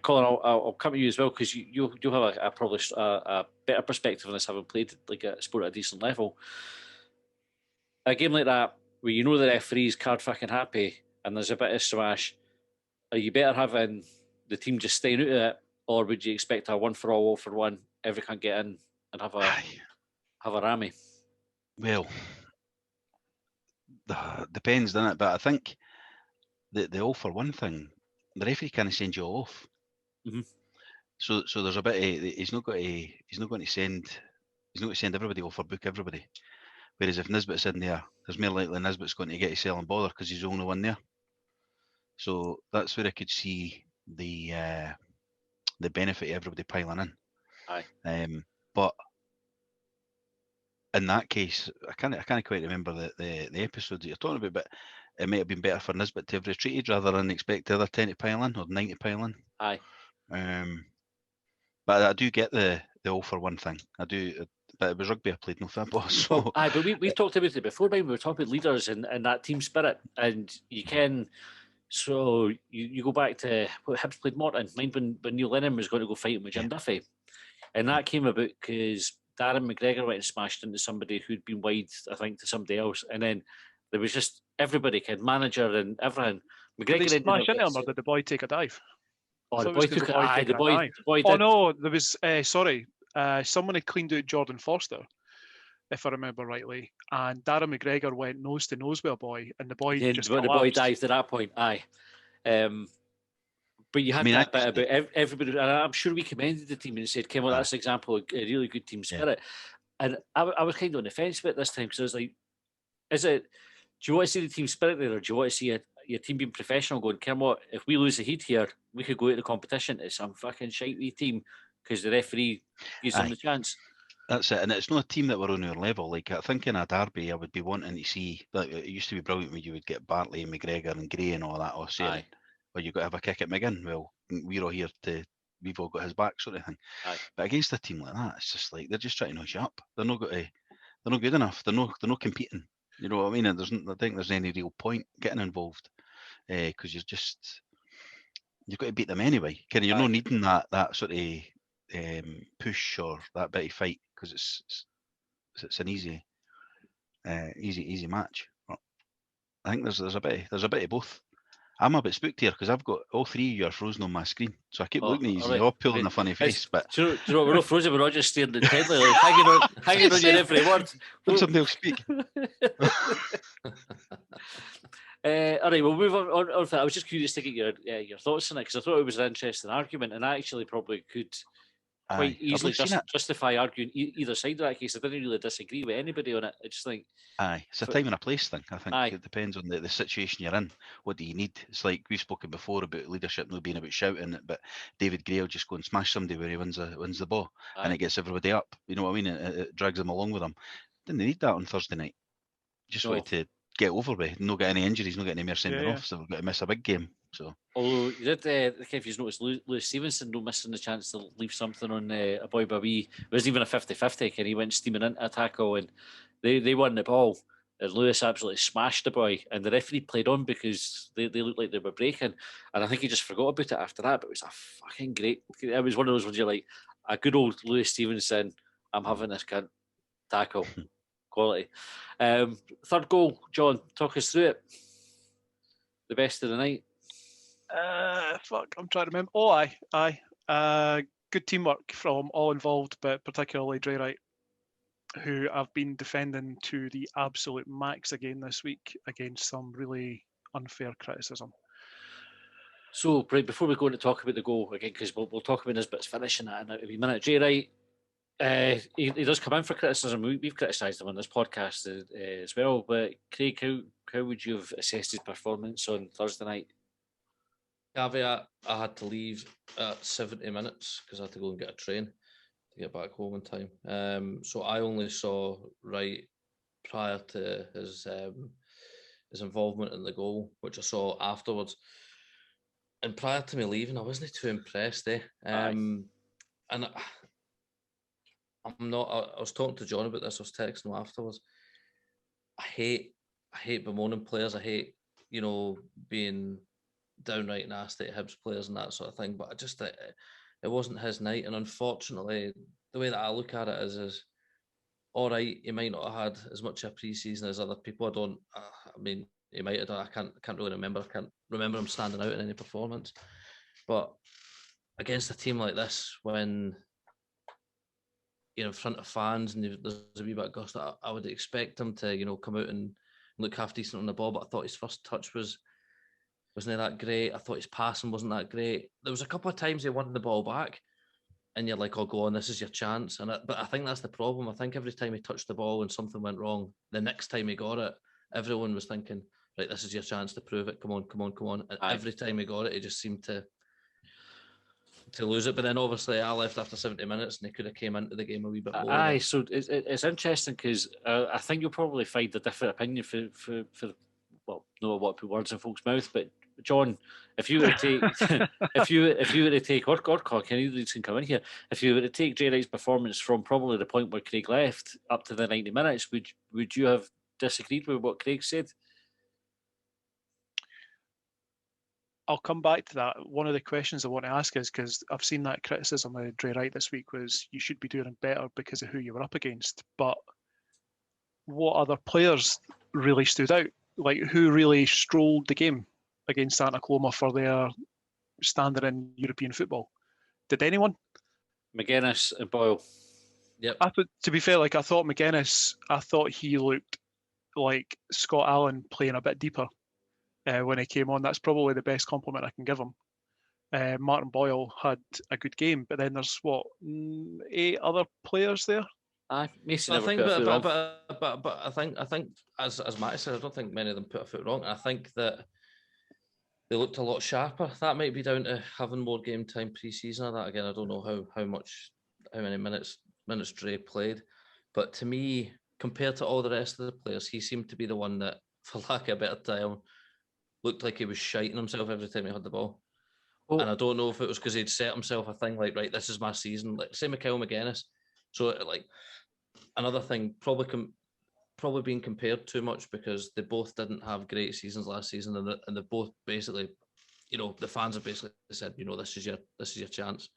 Colin, I'll come to you as well, because you'll have probably a better perspective on this, having played like a sport at a decent level. A game like that, where you know the referee's card fucking happy and there's a bit of smash, are you better having the team just staying out of it, or would you expect a one for all for one, everyone can get in and have a rammy? Well, depends, doesn't it? But I think the all for one thing, the referee can't send you off. Mhm. So there's a bit of, he's not going to send everybody off or book everybody. Whereas if Nisbet's in there, there's more likely Nisbet's going to get to sell and bother because he's the only one there. So that's where I could see the benefit of everybody piling in. Aye. But in that case, I can't quite remember the episodes that you're talking about, but it might have been better for Nisbet to have retreated rather than expect the other 10 to pile in or 9 to pile in. Aye. But I do get the all for one thing. I do, but it was rugby I played, no football. So Aye, but we've talked about it before, we were talking about leaders and that team spirit, and you can. So you go back to what Hibs played Morton. Mind when Neil Lennon was going to go fighting with Jim Duffy, and that came about because Darren McGregor went and smashed into somebody who'd been wide, I think, to somebody else, and then there was just everybody, kid manager and everything. Did they McGregor smash into him or did the boy take a dive? Oh, I the thought it boy was 'cause took the it. boy Aye, taking the a boy. dive. The boy Oh did. no, there was someone had cleaned out Jordan Foster, if I remember rightly, and Darren McGregor went nose to nose with a boy, and the boy Then just the boy collapsed. dived at that point. Aye. But you had that bit about everybody, and I'm sure we commended the team and said, "Come on, that's an example of a really good team spirit." And I was kind of on the fence about this time because I was like, "Is it? Do you want to see the team spirit there, or do you want to see your team being professional? Going, come what? If we lose the heat here, we could go to the competition to some fucking shitey team because the referee gives them the chance." That's it, and it's not a team that were on our level. Like I think in a derby, I would be wanting to see. Like, it used to be brilliant when you would get Bartley, McGregor, and Gray and all that, or saying, "Well, you've got to have a kick at McGinn." Well, we're all here we've all got his back, sort of thing. Aye. But against a team like that, it's just like they're just trying to notch you up. They're not good enough. They're not competing. You know what I mean? And I think there's any real point getting involved because you've got to beat them anyway. You're not needing that sort of push or that bit of fight because it's an easy match. But I think there's a bit of both. I'm a bit spooked here because I've got all three of you are frozen on my screen, so I keep looking at you. You're all pulling a funny face, but do you know we're all frozen. We're all just staring intently, like hanging on your every word. When somebody will speak. All right, we'll move on to that. I was just curious to get your thoughts on it because I thought it was an interesting argument, and I actually probably could quite easily justify arguing either side of that case. I didn't really disagree with anybody on it. I just think, it's a time and a place thing. I think it depends on the situation you're in. What do you need? It's like we've spoken before about leadership not being about shouting, but David Gray will just go and smash somebody where he wins the ball, and it gets everybody up. You know what I mean? It drags them along with him. Didn't need that on Thursday night. Just wanted to get over with, not get any injuries, not get any more sending off, so we've got to miss a big game. So, although you did, if you've noticed, Lewis Stevenson no missing the chance to leave something on a boy by wee. It wasn't even a 50-50, and he went steaming into a tackle, and they won the ball. And Lewis absolutely smashed the boy, and the referee played on because they looked like they were breaking, and I think he just forgot about it after that. But it was a fucking great. It was one of those ones you're like, a good old Lewis Stevenson. I'm having this cunt tackle. Quality. Third goal, John, talk us through it. The best of the night. I'm trying to remember. Oh, aye. Good teamwork from all involved, but particularly Drey Wright, who I've been defending to the absolute max again this week against some really unfair criticism. So, right, before we go on to talk about the goal again, because we'll talk about Nisbet's finishing that in a wee minute. Drey Wright, he does come in for criticism. We've criticised him on this podcast as well. But Craig, how would you have assessed his performance on Thursday night? Caveat: I had to leave at 70 minutes because I had to go and get a train to get back home in time. So I only saw Wright prior to his involvement in the goal, which I saw afterwards. And prior to me leaving, I wasn't too impressed. And I'm not. I was talking to John about this. I was texting him afterwards. I hate bemoaning players. I hate, being downright nasty at Hibs players and that sort of thing. But I just it wasn't his night. And unfortunately, the way that I look at it is all right. He might not have had as much of a pre-season as other people. I mean, he might have done. I can't really remember. I can't remember him standing out in any performance. But against a team like this, when in front of fans and there's a wee bit of gust, I would expect him to, come out and look half decent on the ball. But I thought his first touch was wasn't that great. I thought his passing wasn't that great. There was a couple of times he won the ball back, and you're like, "Oh, go on, this is your chance." But I think that's the problem. I think every time he touched the ball and something went wrong, the next time he got it, everyone was thinking, "Right, this is your chance to prove it. Come on, come on, come on." And every time he got it, he just seemed to lose it. But then obviously I left after 70 minutes, and he could have came into the game a wee bit more. Aye, so it's interesting because I think you'll probably find a different opinion for well, no, what put words in folks' mouth, but John, if you were to take if you were to take or can either can come in here, if you were to take Drey Wright's performance from probably the point where Craig left up to the 90 minutes, would you have disagreed with what Craig said? I'll come back to that. One of the questions I want to ask is, because I've seen that criticism of Drey Wright this week, was you should be doing better because of who you were up against. But what other players really stood out? Like, who really strolled the game against Santa Coloma for their standard in European football? Did anyone? Magennis and Boyle. Yep. I thought, to be fair, like I thought Magennis, I thought he looked like Scott Allen playing a bit deeper when he came on. That's probably the best compliment I can give him. Martin Boyle had a good game, but then there's 8 other players there. Mason I never think, put a foot wrong. but I think as Matty said, I don't think many of them put a foot wrong. I think that they looked a lot sharper. That might be down to having more game time pre-season. That again, I don't know how many minutes Drey played, but to me, compared to all the rest of the players, he seemed to be the one that, for lack of a better term, looked like he was shiting himself every time he had the ball. Oh. And I don't know if it was because he'd set himself a thing like, right, this is my season, like same with Kyle Magennis. So like another thing, probably being compared too much because they both didn't have great seasons last season, and they both basically, the fans have basically said, this is your chance.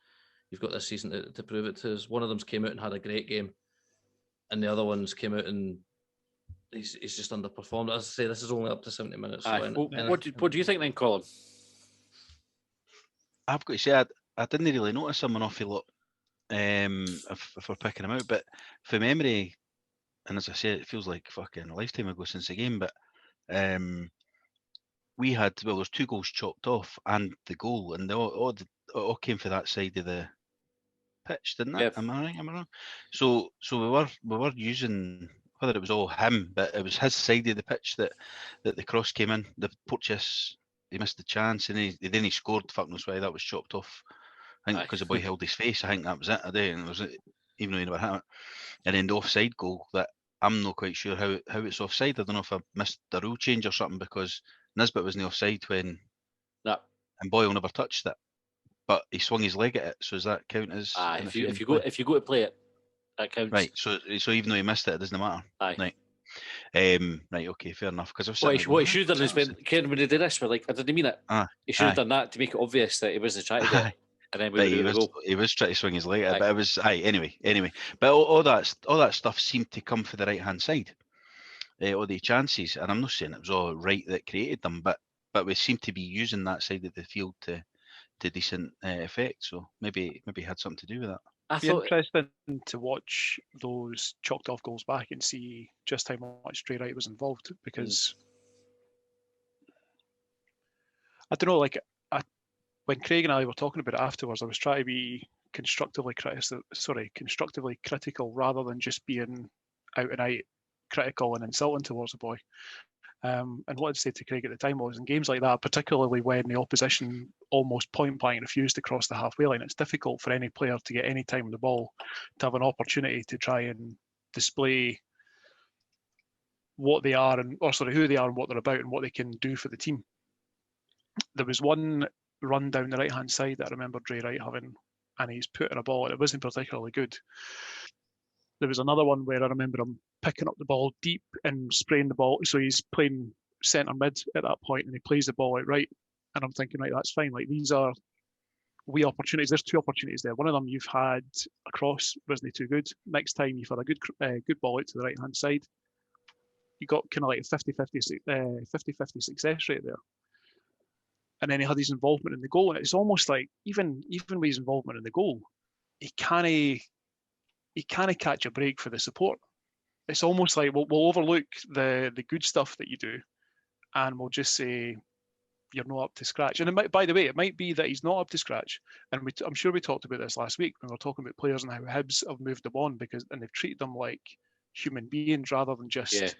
You've got this season to prove it to us. One of them's came out and had a great game, and the other one's came out and he's just underperformed. As I say, this is only up to 70 minutes. So what do you think then, Colin? I've got to say, I didn't really notice him an awful lot if we're picking him out, but from memory, and as I say, it feels like fucking a lifetime ago since the game, but we had, there's 2 goals chopped off and the goal, and they all came for that side of the pitch, didn't it? Yep. Am I wrong? So we were using, whether it was all him, but it was his side of the pitch that the cross came in. The Porteous, he missed the chance, and then he scored. Fuck knows why that was chopped off. I think because the boy held his face. I think that was it. And it was, even though he never hit it. And then the offside goal that I'm not quite sure how it's offside. I don't know if I missed the rule change or something, because Nisbet was in the offside when and Boyle never touched it, but he swung his leg at it. So does that count as? If you go to play it, that counts. Right. So even though he missed it doesn't matter. Aye. Right. Right. Okay. Fair enough. Because what he should have done is when Ken when he did this, we're like, I didn't mean it. He should have done that to make it obvious that he wasn't trying to get it. And then he was trying to swing his leg at it, but it was anyway. But all that stuff seemed to come for the right hand side. All the chances, and I'm not saying it was all Wright that created them, but we seemed to be using that side of the field to decent effect. So maybe had something to do with that. It'd be interesting to watch those chalked off goals back and see just how much Drey Wright was involved, because I don't know, like when Craig and I were talking about it afterwards, I was trying to be constructively critical rather than just being out and out critical and insulting towards the boy. And what I'd say to Craig at the time was, in games like that, particularly when the opposition almost point blank refused to cross the halfway line, it's difficult for any player to get any time on the ball to have an opportunity to try and display what they are who they are and what they're about and what they can do for the team. There was one run down the right hand side that I remember Drey Wright having, and he's put in a ball and it wasn't particularly good. There was another one where I remember him picking up the ball deep and spraying the ball. So he's playing centre mid at that point and he plays the ball out right. And I'm thinking, right, that's fine. Like, these are wee opportunities. There's 2 opportunities there. One of them you've had a cross, wasn't too good. Next time you've had a good ball out to the right hand side. You got kind of like a 50-50 success rate there. And then he had his involvement in the goal. And it's almost like even with his involvement in the goal, he can't catch a break for the support. It's almost like we'll overlook the good stuff that you do, and we'll just say, you're not up to scratch. And it might, by the way, it might be that he's not up to scratch. And I'm sure we talked about this last week when we were talking about players and how Hibs have moved them on and they've treated them like human beings rather than just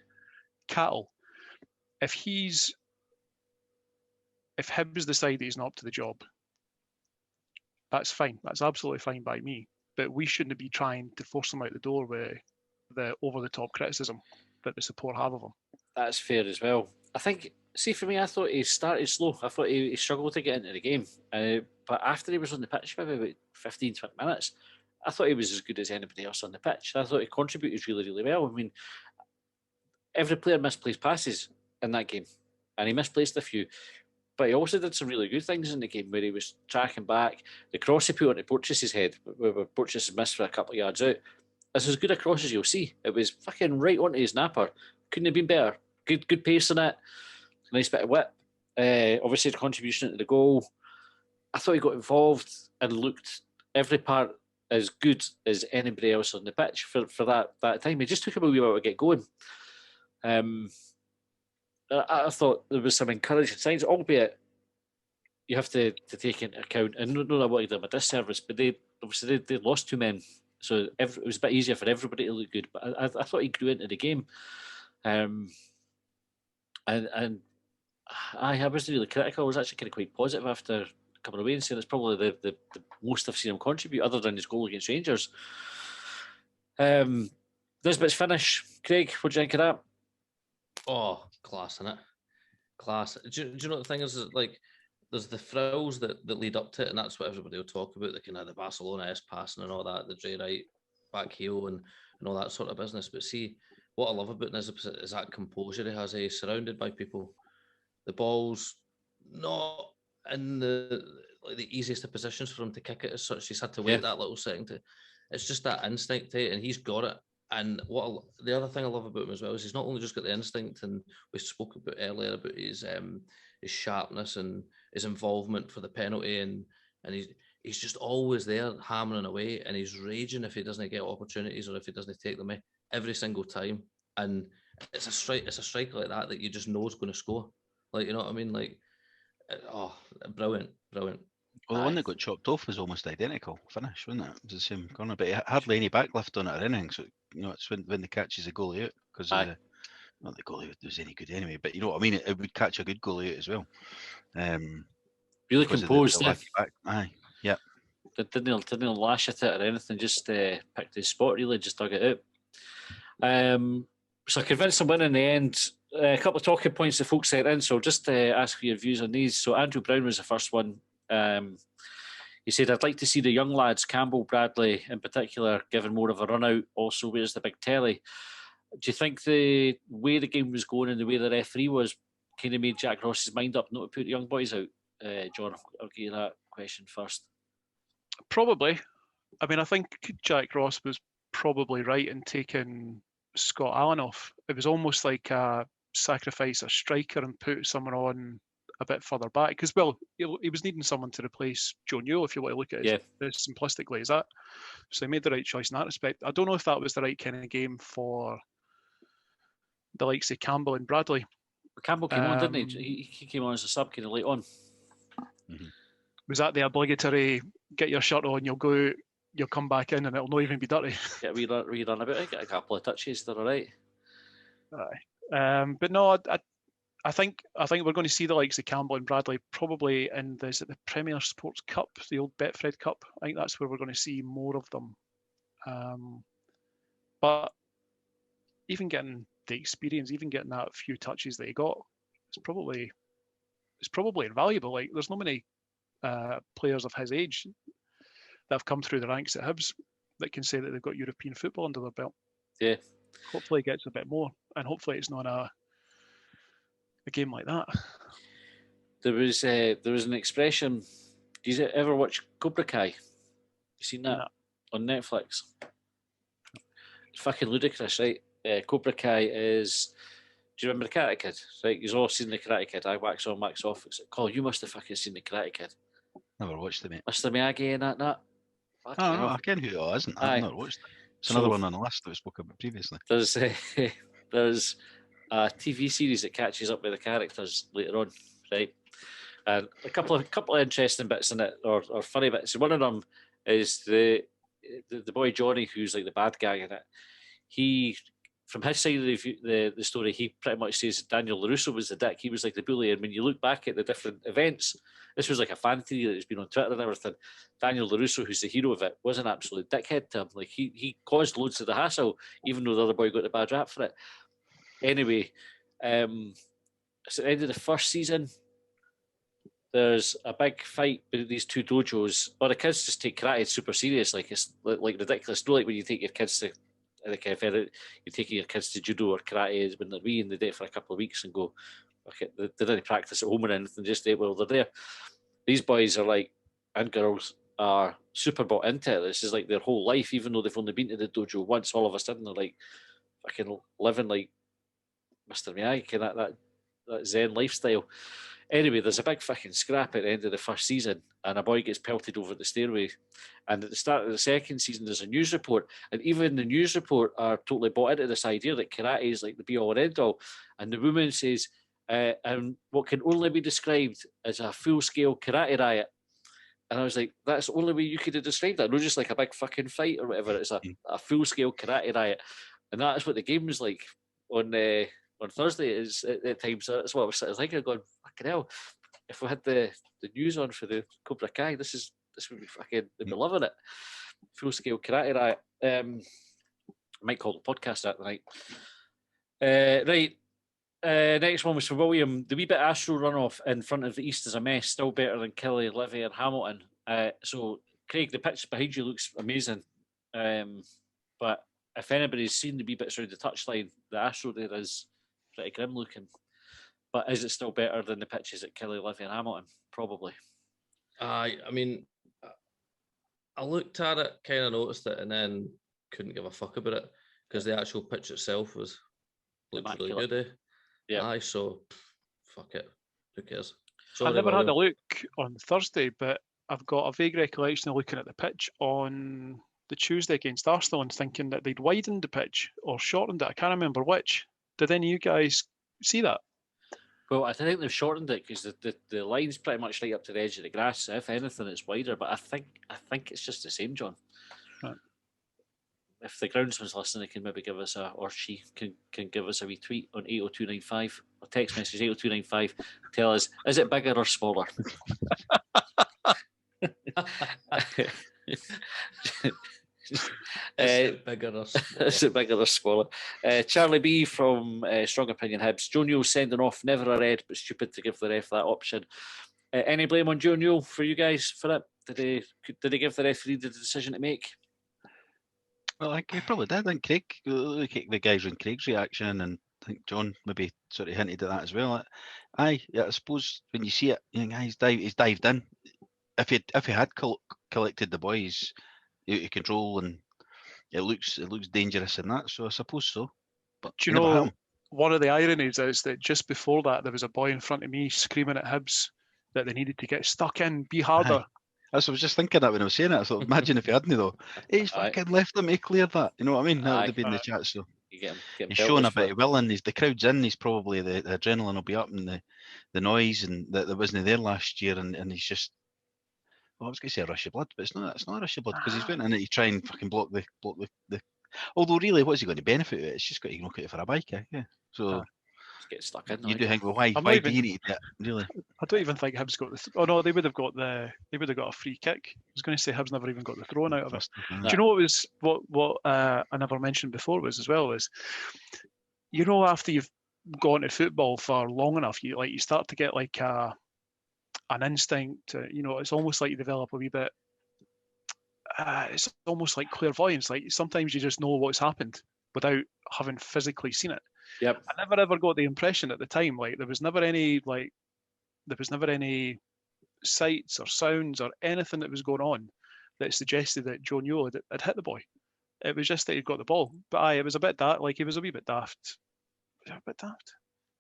cattle. If Hibs decide that he's not up to the job, that's fine. That's absolutely fine by me. But we shouldn't be trying to force him out the door with the over-the-top criticism that the support have of him. That's fair as well. I think, see, for me, I thought he started slow. I thought he struggled to get into the game. But after he was on the pitch for about 15, 20 minutes, I thought he was as good as anybody else on the pitch. I thought he contributed really, really well. I mean, every player misplaced passes in that game, and he misplaced a few. But he also did some really good things in the game where he was tracking back. The cross he put onto Porteous's head, where Porteous missed for a couple of yards out, is as good a cross as you'll see. It was fucking right onto his napper. Couldn't have been better. Good pace on it. Nice bit of whip. Obviously, the contribution to the goal. I thought he got involved and looked every part as good as anybody else on the pitch for that time. It just took him a wee while to get going. I thought there was some encouraging signs, albeit you have to take into account, and not that I wanted them a disservice, but they lost 2 men, so it was a bit easier for everybody to look good. But I thought he grew into the game, and I wasn't really critical. I was actually kind of quite positive after coming away and saying it's probably the most I've seen him contribute, other than his goal against Rangers. This bit's finish, Craig. What do you think of that? Oh, class, innit? Class. Do you know what the thing is? Like, there's the frills that lead up to it, and that's what everybody will talk about, the kind of the Barcelona-esque passing and all that, the Drey Wright back heel and all that sort of business. But see, what I love about Nisbet is that composure he has. He's surrounded by people. The ball's not in the easiest of positions for him to kick it as such. He's had to wait that little second. It's just that instinct, and he's got it. And the other thing I love about him as well is he's not only just got the instinct, and we spoke about earlier about his sharpness and his involvement for the penalty, and he's just always there hammering away, and he's raging if he doesn't get opportunities or if he doesn't take them every single time. And it's a striker like that you just know is going to score. Like, you know what I mean? Like, brilliant. Well, the one that got chopped off was almost identical finish, wasn't it? It was the same corner, but he hardly any backlift on it or anything. So, it's when the catches a goalie out, because not the goalie was any good anyway, but you know what I mean? It would catch a good goalie out as well. Really composed. Aye, yeah. Didn't lash at it or anything, just picked his spot, really, just dug it out. So convinced him win in the end. A couple of talking points the folks sent in, so I'll just ask for your views on these. So Andrew Brown was the first one. He said, I'd like to see the young lads, Campbell, Bradley in particular, given more of a run out. Also, where's the big telly? Do you think the way the game was going and the way the referee was kind of made Jack Ross's mind up not to put the young boys out? John, I'll give you that question first. Probably. I mean, I think Jack Ross was probably right in taking Scott Allen off. It was almost like sacrifice a striker and put someone on a bit further back, because he was needing someone to replace Joe Newell, if you want to look at it as simplistically as that. So he made the right choice in that respect. I don't know if that was the right kind of game for the likes of Campbell and Bradley. Campbell came on, didn't he? He came on as a sub kind of late on. Mm-hmm. Was that the obligatory get your shirt on, you'll go, you'll come back in and it'll not even be dirty? Get a wee run about it, get a couple of touches, they're all right. But no, I think we're going to see the likes of Campbell and Bradley probably in the Premier Sports Cup, the old Betfred Cup. I think that's where we're going to see more of them. But even getting the experience, even getting that few touches that he got, it's probably invaluable. Like, there's not many players of his age that have come through the ranks at Hibs that can say that they've got European football under their belt. Yeah. Hopefully he gets a bit more, and hopefully it's not a game like that. There was an expression. Do you ever watch Cobra Kai? You seen that on Netflix? It's fucking ludicrous, right? Cobra Kai is. Do you remember the Karate Kid? Right, you've all seen the Karate Kid. I wax on, wax off. It's like, Colin, you must have fucking seen the Karate Kid. Never watched it, mate. Mr. Miyagi and that. No, I can't who it is. I've never watched it. It's another one on the list that we spoke about previously. There's a TV series that catches up with the characters later on, right? And a couple of interesting bits in it, or funny bits. One of them is the boy Johnny, who's like the bad guy in it. He, from his side of the story, he pretty much says Daniel LaRusso was the dick. He was like the bully. And when you look back at the different events, this was like a fan theory that's been on Twitter and everything. Daniel LaRusso, who's the hero of it, was an absolute dickhead to him. Like he caused loads of the hassle, even though the other boy got the bad rap for it. Anyway, so at the end of the first season, there's a big fight between these two dojos. Or the kids just take karate super serious, like it's like ridiculous. Not like when you take your kids to, like if you're taking your kids to judo or karate when they're wee and they do it for a couple of weeks and go, okay, they didn't practice at home or anything, just well they're there. These boys are like, and girls are super bought into it. This is like their whole life, even though they've only been to the dojo once. All of a sudden they're like fucking living like Mr. Miyagi, that Zen lifestyle. Anyway, there's a big fucking scrap at the end of the first season, and a boy gets pelted over the stairway. And at the start of the second season, there's a news report, and even the news report are totally bought into this idea that karate is like the be all and end all. And the woman says, and what can only be described as a full-scale karate riot. And I was like, that's the only way you could have described that. Not just like a big fucking fight or whatever. It's a full-scale karate riot. And that's what the game was like on Thursday is at times. So that's what I was sitting thinking, going, fucking hell, if we had the news on for the Cobra Kai, this would be fucking, they'd be loving it. Full scale karate riot. I might call the podcast that tonight. Right. Next one was for William. The wee bit Astro runoff in front of the East is a mess, still better than Kelly, Livy, and Hamilton. So Craig, the pitch behind you looks amazing. But if anybody's seen the wee bits around the touchline, the Astro there is pretty grim looking. But is it still better than the pitches at Kelly, Livy and Hamilton? Probably. I mean, I looked at it, kind of noticed it, and then couldn't give a fuck about it because the actual pitch itself looked really good. Eh? Yeah. Aye, so fuck it. Who cares? Sorry, I've never William. had a look on Thursday, but I've got a vague recollection of looking at the pitch on the Tuesday against Arsenal and thinking that they'd widened the pitch or shortened it. I can't remember which. Did any of you guys see that? Well, I think they've shortened it because the line's pretty much right up to the edge of the grass. So if anything, it's wider. But I think it's just the same, John. Right. If the groundsman's listening, they can maybe give us or she can give us a wee tweet on 80295 or text message 80295. Tell us, is it bigger or smaller? Is it bigger or smaller? Is it bigger or smaller? Charlie B from Strong Opinion Hibs. Joe Newell sending off, never a red, but stupid to give the ref that option. Any blame on Joe Newell for you guys for it? Did they give the referee the decision to make? Well, I think he probably did. I think Craig, look at the guys on Craig's reaction, and I think John maybe sort of hinted at that as well. I suppose when you see it, you know, he's dived in. If he had collected the boys, out of control, and it looks dangerous in that. So I suppose so. But do you know, one of the ironies is that just before that, there was a boy in front of me screaming at Hibs that they needed to get stuck in, be harder. I was just thinking that when I was saying it. I thought, imagine if he hadn't though. He's fucking left him to clear that. You know what I mean? That would have been the chat. So he's showing a bit of willing. The crowd's in. He's probably the adrenaline will be up, and the noise, and that wasn't there last year, and he's just. Well, I was going to say a rush of blood, but it's not a rush of blood because he's went in it to try and fucking block the. Although really, what's he going to benefit with it? It's just got to knock it for a bike, yeah. So just get stuck in. You do think, well, why do you need it? Really? I don't even think Hibs got the. Oh no, they would have got a free kick. I was going to say Hibs never even got the thrown out of it. Do you know what I never mentioned before was, you know, after you've gone to football for long enough, you start to get like an instinct. You know, it's almost like you develop a wee bit. It's almost like clairvoyance. Like sometimes you just know what's happened without having physically seen it. Yep. I never ever got the impression at the time, like there was never any sights or sounds or anything that was going on that suggested that Joe Newell had hit the boy. It was just that he'd got the ball. But it was a bit daft. Like he was a wee bit daft. Was it a bit daft?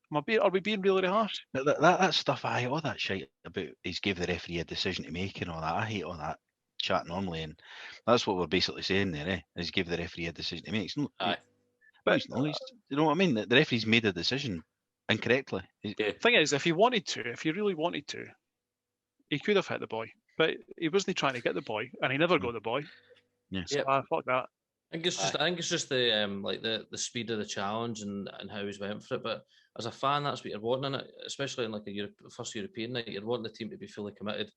Are we being really harsh? That stuff, all that shit about he's gave the referee a decision to make and all that. I hate all that chat normally, and that's what we're basically saying there, eh? Is give the referee a decision to make. It's not, Aye. but you know what I mean? The referee's made a decision. incorrectly. Thing is, if he really wanted to, he could have hit the boy, but he wasn't trying to get the boy, and he never got the boy. Yeah. So Yep. fuck that. I think it's just the like the speed of the challenge and how he's went for it. But as a fan, that's what you're wanting in it, especially in like a first European night. You're wanting the team to be fully committed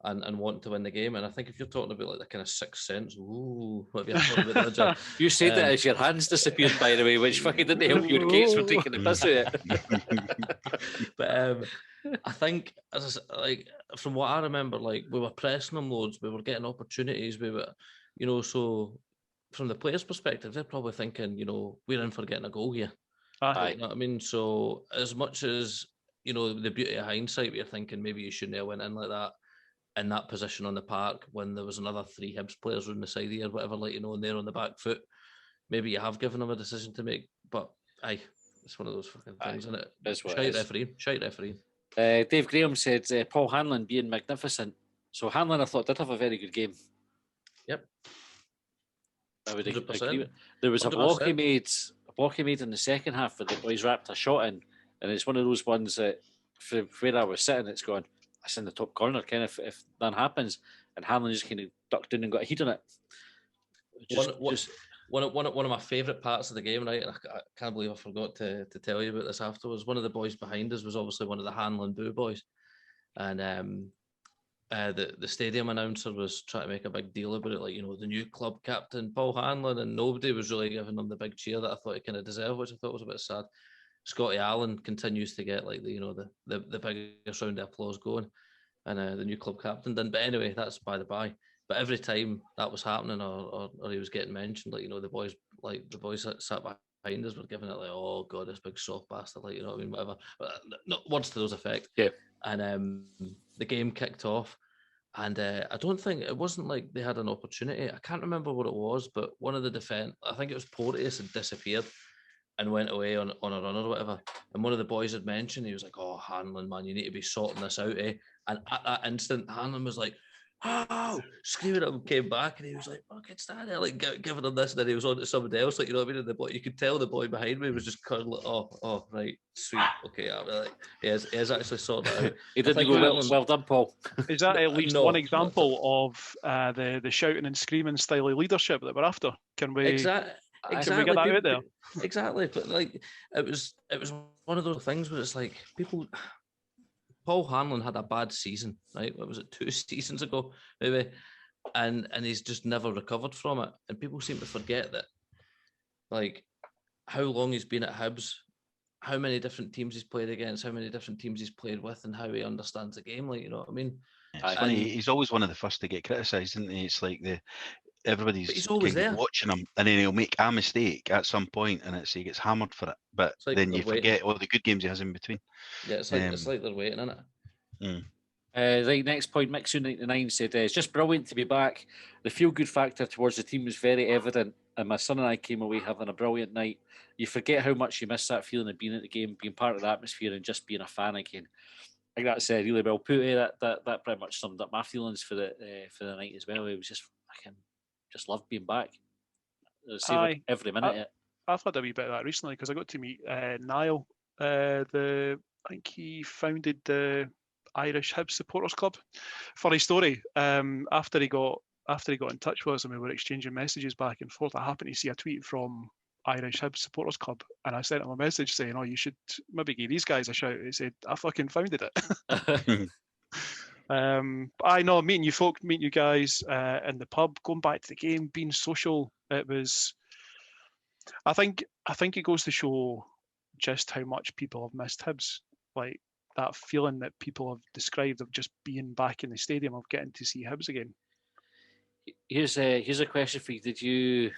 and wanting to win the game. And I think if you're talking about like the kind of sixth sense, ooh, what have you thought about that? You said that as your hands disappeared, by the way, which fucking didn't help your case for taking the piss out. But I think like from what I remember, like we were pressing them loads, we were getting opportunities, we were, so from the players' perspective, they're probably thinking, we're in for getting a goal here. Aye. You know what I mean? So as much as, the beauty of hindsight, we're thinking maybe you shouldn't have went in like that, in that position on the park when there was another 3 Hibs players on the side here, whatever, and they're on the back foot. Maybe you have given them a decision to make, but aye, it's one of those fucking things, isn't it? That's what Shite it is. referee. Dave Graham said Paul Hanlon being magnificent. So Hanlon, I thought, did have a very good game. Yep. I would 100%. agree with. There was a block he made in the second half where the boys wrapped a shot in, and it's one of those ones that from where I was sitting, it's going, that's in the top corner, kind of, if that happens, and Hanlon just kind of ducked in and got a heat on it. One of my favourite parts of the game, right? I can't believe I forgot to tell you about this afterwards. One of the boys behind us was obviously one of the Hanlon Boo boys, and the stadium announcer was trying to make a big deal about it, like, the new club captain Paul Hanlon, and nobody was really giving him the big cheer that I thought he kind of deserved, which I thought was a bit sad. Scotty Allen continues to get like the biggest round of applause going, and the new club captain didn't. But anyway, that's by the by. But every time that was happening, or he was getting mentioned, the boys that sat behind us were giving it like, oh god, this big soft bastard, whatever. But not words to those effect. Yeah. And the game kicked off, and I don't think it wasn't like they had an opportunity. I can't remember what it was, but one of the defence, I think it was Porteous, had disappeared and went away on a run or whatever. And one of the boys had mentioned, he was like, oh, Hanlon, man, you need to be sorting this out, eh? And at that instant, Hanlon was like, oh, screaming at him, came back, and he was like, fucking stand there, like giving him this, and then he was on to somebody else, like, you know what I mean? And the boy, you could tell the boy behind me was just kind of like, oh, right, sweet, okay, I'm like, he has actually sorted it out. He didn't go, well done, Paul. Is that at least one example of the shouting and screaming style of leadership that we're after? Can we? Exactly. Can we get that out there? Exactly, but like it was one of those things where it's like people. Paul Hanlon had a bad season, right? What was it, 2 seasons ago, maybe, and he's just never recovered from it. And people seem to forget that, like, how long he's been at Hibs, how many different teams he's played against, how many different teams he's played with, and how he understands the game. Like, you know what I mean? It's funny. He's always one of the first to get criticised, isn't he? It's like everybody's he's always there, watching him, and then he'll make a mistake at some point, and he gets hammered for it. But like then you forget all the good games he has in between. Yeah, it's like they're waiting on it. Right, next point, Mixu99 said, it's just brilliant to be back. The feel-good factor towards the team was very evident, and my son and I came away having a brilliant night. You forget how much you miss that feeling of being at the game, being part of the atmosphere, and just being a fan again. I think that's really well put. That pretty much summed up my feelings for the night as well. It was just loved being back. Every minute. I've had a wee bit of that recently because I got to meet Niall. I think he founded the Irish Hibs Supporters Club. Funny story. After he got in touch with us and we were exchanging messages back and forth, I happened to see a tweet from Irish Hibs Supporters Club, and I sent him a message saying, "Oh, you should maybe give these guys a shout." He said, "I fucking founded it." I know meeting you guys in the pub, going back to the game, being social. It was. I think it goes to show just how much people have missed Hibs. Like that feeling that people have described of just being back in the stadium, of getting to see Hibs again. Here's a question for you. Did you,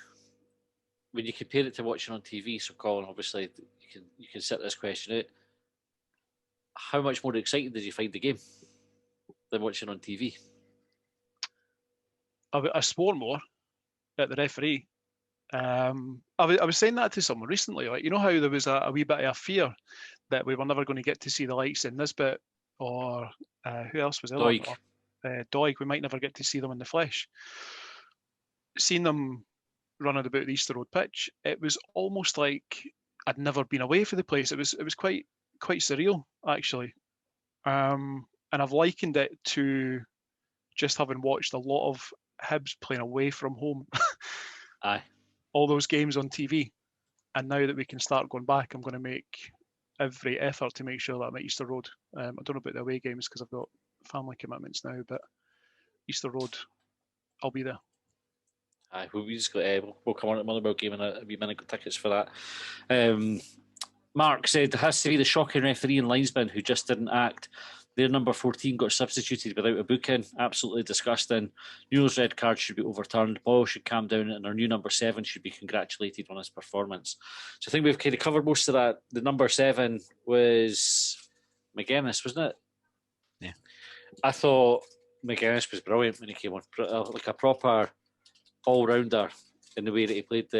when you compare it to watching on TV, so Colin, obviously you can set this question out. How much more exciting did you find the game than watching on TV? I swore more at the referee. I was saying that to someone recently. Like, you know how there was a wee bit of a fear that we were never going to get to see the likes in Nisbet or who else was there? Doig. We might never get to see them in the flesh. Seeing them running about the Easter Road pitch, it was almost like I'd never been away from the place. It was quite quite surreal, actually. And I've likened it to just having watched a lot of Hibs playing away from home, Aye. all those games on TV. And now that we can start going back, I'm going to make every effort to make sure that I'm at Easter Road. I don't know about the away games because I've got family commitments now, but Easter Road, I'll be there. Aye, we just got we'll come on at Motherwell game and a wee minute got tickets for that. Mark said it has to be the shocking referee and linesman who just didn't act. Their number 14 got substituted without a booking. Absolutely disgusting. Newell's red card should be overturned. Boyle should calm down, and our new number 7 should be congratulated on his performance. So I think we've kind of covered most of that. The number 7 was Magennis, wasn't it? Yeah. I thought Magennis was brilliant when he came on, like a proper all-rounder in the way that he played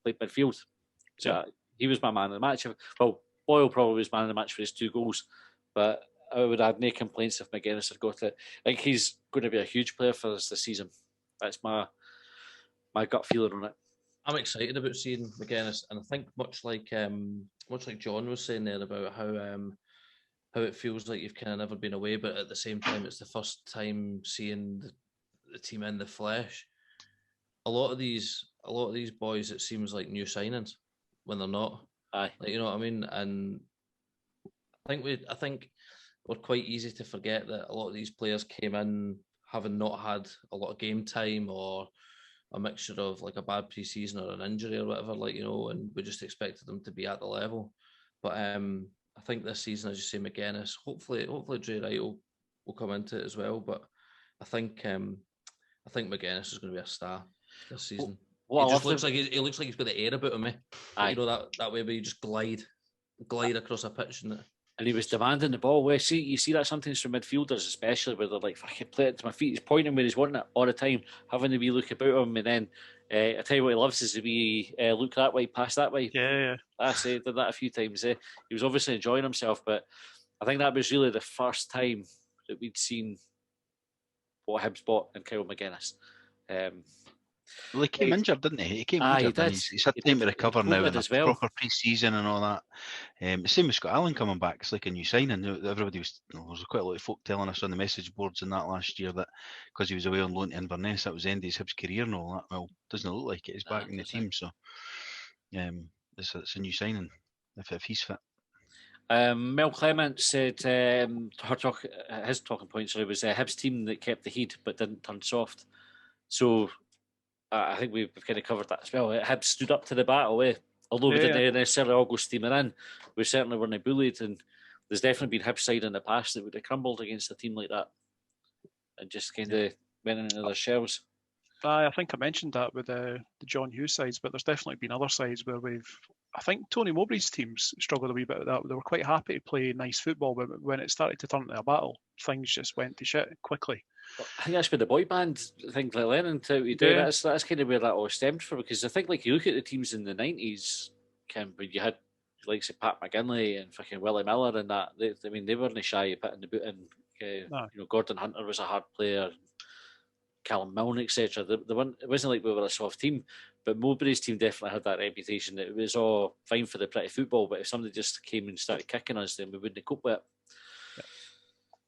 midfield. So he was my man of the match. Well, Boyle probably was man of the match for his 2 goals, but I would have no complaints if Magennis had got it. I think he's going to be a huge player for us this season. That's my gut feeling on it. I'm excited about seeing Magennis, and I think much like John was saying there about how it feels like you've kind of never been away, but at the same time it's the first time seeing the team in the flesh. A lot of these boys, it seems like new signings when they're not. Aye, like, you know what I mean. And I think we're quite easy to forget that a lot of these players came in having not had a lot of game time or a mixture of like a bad pre-season or an injury or whatever, like, you know, and we just expected them to be at the level. But I think this season, as you say, Magennis, hopefully Drey Wright will come into it as well. But I think Magennis is going to be a star this season. Well, he looks like he's got the air about him, eh? Aye. You know, that way where you just glide across a pitch and he was demanding the ball. Well, you see that sometimes from midfielders, especially where they're like, fucking play it to my feet. He's pointing where he's wanting it all the time, having a wee look about him. And then I tell you what he loves is the wee look that way, pass that way. Yeah. I did that a few times. He was obviously enjoying himself, but I think that was really the first time that we'd seen what Hibs bought in Kyle Magennis. Well, he came injured, didn't he? He came Aye, injured. he And did. he's had He time did. to recover now COVID and a as well. proper pre-season and all that. Same with Scott Allen coming back. It's like a new signing. Everybody was, there was quite a lot of folk telling us on the message boards and that last year that because he was away on loan to Inverness, that was the end of his Hibs career and all that. Well, doesn't look like it. He's back in the team, so it's a new signing if he's fit. Mel Clement said his talking point was Hibs team that kept the heat but didn't turn soft. So I think we've kind of covered that as well. Hibs stood up to the battle, although we didn't necessarily all go steaming in. We certainly weren't bullied, and there's definitely been Hibs side in the past that would have crumbled against a team like that and just kind of went into their shells. I think I mentioned that with the John Hughes sides, but there's definitely been other sides where I think Tony Mowbray's teams struggled a wee bit with that. They were quite happy to play nice football, but when it started to turn into a battle, things just went to shit quickly. I think that's where the boy band thing like Lennon to do. That's kind of where that all stemmed from, because I think like you look at the teams in the 90s, Kim, when you had like say Pat McGinley and fucking Willie Miller and that. They weren't shy of putting the boot in. You know, Gordon Hunter was a hard player, Callum Milne, etc. It wasn't like we were a soft team, but Mowbray's team definitely had that reputation that it was all fine for the pretty football, but if somebody just came and started kicking us, then we wouldn't cope with it.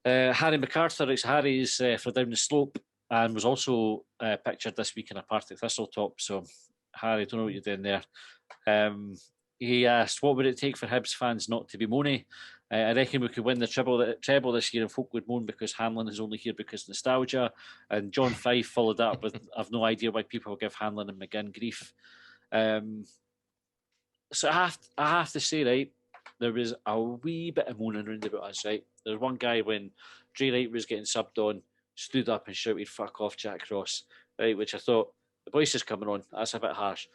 Harry MacArthur, it's Harry's for Down the Slope, and was also pictured this week in a Partick Thistle top. So, Harry, don't know what you're doing there. He asked, what would it take for Hibs fans not to be moany? I reckon we could win the treble this year and folk would moan because Hanlon is only here because of nostalgia. And John Fife followed that up with, I've no idea why people give Hanlon and McGinn grief. So I have to say, right, there was a wee bit of moaning around about us, right? There was one guy when Drey Wright was getting subbed on, stood up and shouted, fuck off, Jack Ross, right? Which I thought, the voice is coming on, that's a bit harsh.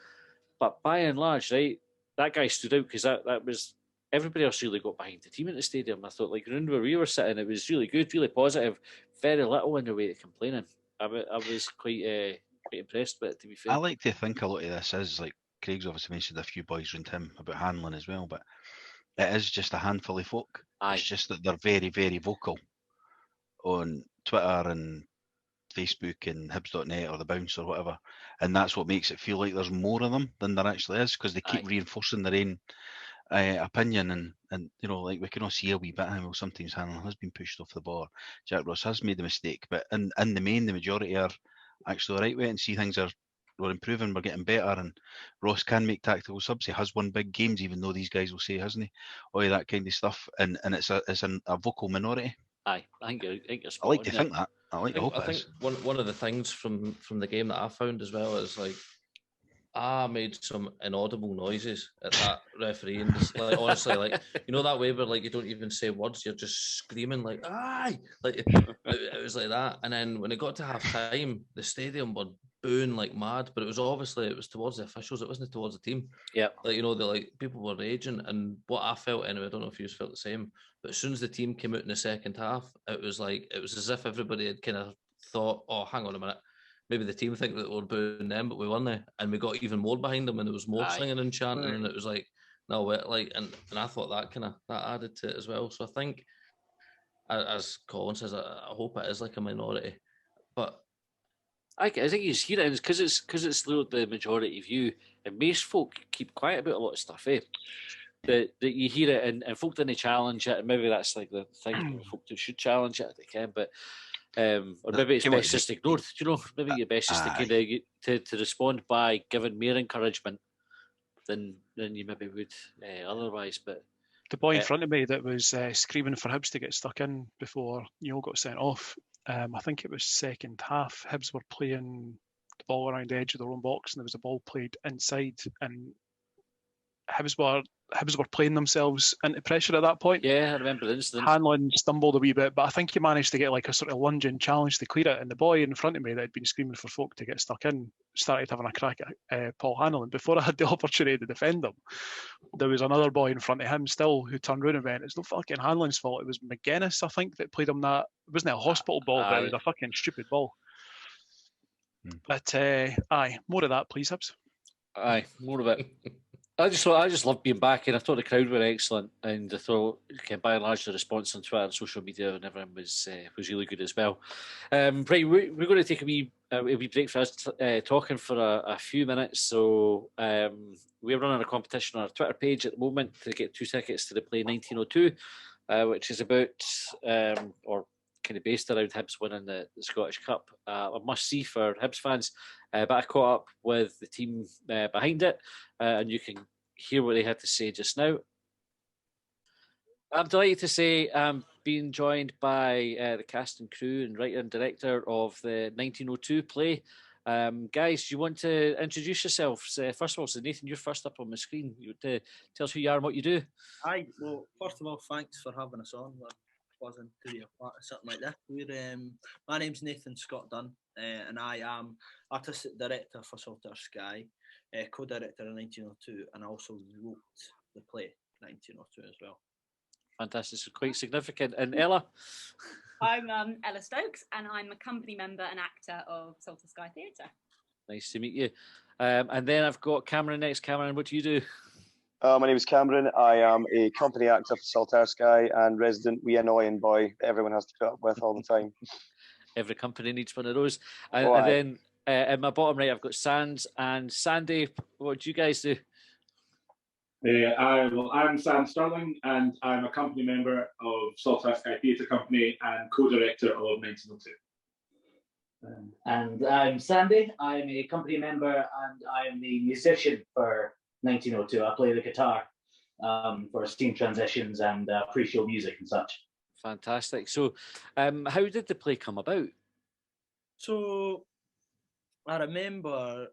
But by and large, right, that guy stood out because that was, everybody else really got behind the team at the stadium. I thought, like, around where we were sitting, it was really good, really positive, very little in the way of complaining. I was quite impressed with it, to be fair. I like to think a lot of this is, like, Craig's obviously mentioned a few boys around him about Hanlon as well, but it is just a handful of folk. Aye. It's just that they're very, very vocal on Twitter and Facebook and Hibs.net or the Bounce or whatever, and that's what makes it feel like there's more of them than there actually is, because they keep reinforcing their own opinion, and you know, like we can all see a wee bit how sometimes Hanlon has been pushed off the ball. Jack Ross has made a mistake, but in the main, the majority are actually the right way and see things we're improving, we're getting better, and Ross can make tactical subs. He has won big games, even though these guys will say, hasn't he? All of that kind of stuff, and it's a vocal minority. Aye, I think you're I like to spot on think that. I like to hope I it think is. one of the things from the game that I found as well is like I made some inaudible noises at that referee, and just like honestly, like you know that way where like you don't even say words, you're just screaming like "aye," like it was like that. And then when it got to half time, the stadium were booing like mad, but it was towards the officials, it wasn't towards the team. Yeah, like you know, people were raging, and what I felt anyway, I don't know if you felt the same, but as soon as the team came out in the second half, it was as if everybody had kind of thought, "Oh, hang on a minute." Maybe the team think that we're booing them, but we weren't there. And we got even more behind them, and there was more singing and chanting, and it was like, no, like, and I thought that added to it as well. So I think, as Colin says, I hope it is like a minority, but I think you hear it because it's the majority view, and most folk keep quiet about a lot of stuff. That you hear it and folk didn't challenge it, and maybe that's like the thing. Folk that should challenge it, they can, but. Or maybe it's best just ignored. You know, maybe you're best just to kind of to respond by giving more encouragement than you maybe would otherwise. But the boy in front of me that was screaming for Hibs to get stuck in before got sent off. I think it was second half. Hibs were playing the ball around the edge of their own box, and there was a ball played inside, and Hibs were playing themselves into pressure at that point. Yeah, I remember the incident. Hanlon stumbled a wee bit, but I think he managed to get like a sort of lunging challenge to clear it. And the boy in front of me that had been screaming for folk to get stuck in started having a crack at Paul Hanlon. Before I had the opportunity to defend him, there was another boy in front of him still who turned around and went, "It's not fucking Hanlon's fault. It was Magennis, I think, that played him that. It wasn't a hospital ball, but it was a fucking stupid ball." But aye, more of that, please, Hibs. Aye, more of it. I just love being back, and I thought the crowd were excellent, and I thought, by and large, the response on Twitter and social media and everything was really good as well. Right, we're going to take a wee break for us talking for a few minutes. So we're running a competition on our Twitter page at the moment to get 2 tickets to the play 1902, which is about or kind of based around Hibs winning the Scottish Cup. A must-see for Hibs fans, but I caught up with the team behind it, and you can hear what they had to say just now. I'm delighted to say I'm being joined by the cast and crew and writer and director of the 1902 play. Guys, do you want to introduce yourselves? First of all, so Nathan, you're first up on the screen. You would tell us who you are and what you do. Hi, well, first of all, thanks for having us on. Wasn't to be a part of something like this. My name's Nathan Scott Dunn, and I am artistic director for Saltaire Sky, co-director of 1902, and I also wrote the play 1902 as well. Fantastic, so quite significant. And Ella? I'm Ella Stokes, and I'm a company member and actor of Saltaire Sky Theatre. Nice to meet you. And then I've got Cameron next. Cameron, what do you do? My name is Cameron. I am a company actor for Saltaire Sky and resident wee annoying boy that everyone has to put up with all the time. Every company needs one of those. And then in my bottom right, I've got Sands and Sandy. What do you guys do? I'm Sam Sterling, and I'm a company member of Saltaire Sky Theatre Company and co-director of 1902. And I'm Sandy. I'm a company member and I'm the musician for 1902. I play the guitar for scene transitions and pre-show music and such. Fantastic. So, how did the play come about? So, I remember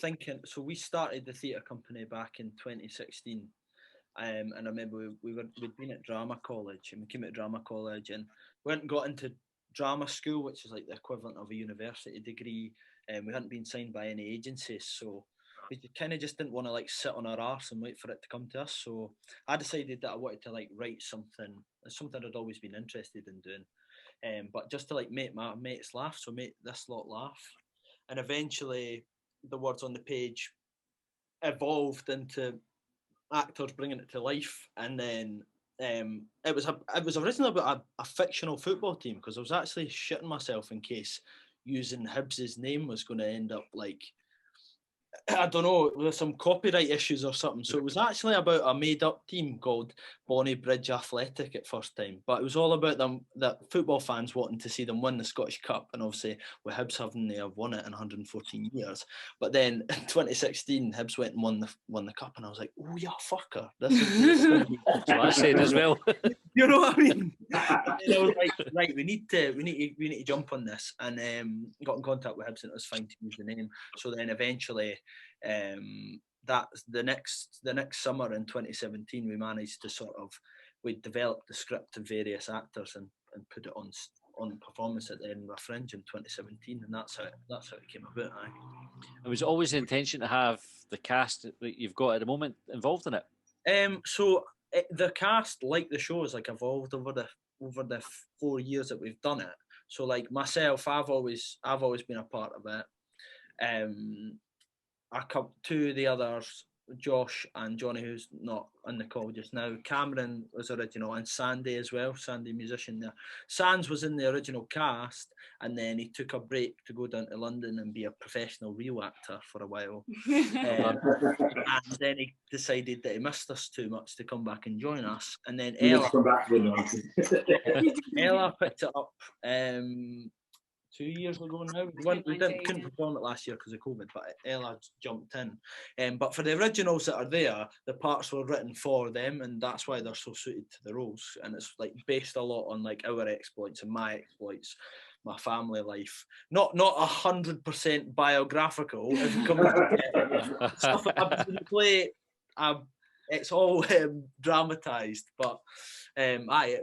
thinking. So we started the theatre company back in 2016, and I remember we'd been at drama college, and we came out drama college, and we hadn't got into drama school, which is like the equivalent of a university degree, and we hadn't been signed by any agencies, so we kind of just didn't want to like sit on our arse and wait for it to come to us. So I decided that I wanted to like write something I'd always been interested in doing, but just to like make my mates laugh, so make this lot laugh. And eventually the words on the page evolved into actors bringing it to life, and then it was originally about a fictional football team, because I was actually shitting myself in case using Hibs's name was going to end up like I don't know, with some copyright issues or something. So it was actually about a made-up team called Bonnie Bridge Athletic at first time. But it was all about them, that football fans wanting to see them win the Scottish Cup, and obviously with Hibs having have won it in 114 years. But then in 2016, Hibs went and won the cup, and I was like, oh yeah, fucker, this is going to be. That's what I said as well. You know what I mean? And I was like, right, we need to jump on this, and got in contact with Hibs, and it was fine to use the name. So then eventually, that the next summer in 2017, we managed to we developed the script of various actors and put it on performance at the Edinburgh Fringe in 2017, and that's how it came about. It was always the intention to have the cast that you've got at the moment involved in it. So the cast, like the show, has like evolved over the 4 years that we've done it. So like myself, I've always been a part of it. Two of the others, Josh and Johnny, who's not on the call just now. Cameron was original, and Sandy as well. Sandy, musician there. Sans was in the original cast, and then he took a break to go down to London and be a professional real actor for a while. And then he decided that he missed us too much to come back and join us. And then Ella picked it up 2 years ago now. We couldn't perform it last year because of COVID, but Ella jumped in. But for the originals that are there, the parts were written for them, and that's why they're so suited to the roles. And it's like based a lot on like our exploits and my exploits, my family life. Not 100% biographical. If you come to stuff I didn't play, it's all dramatized, but I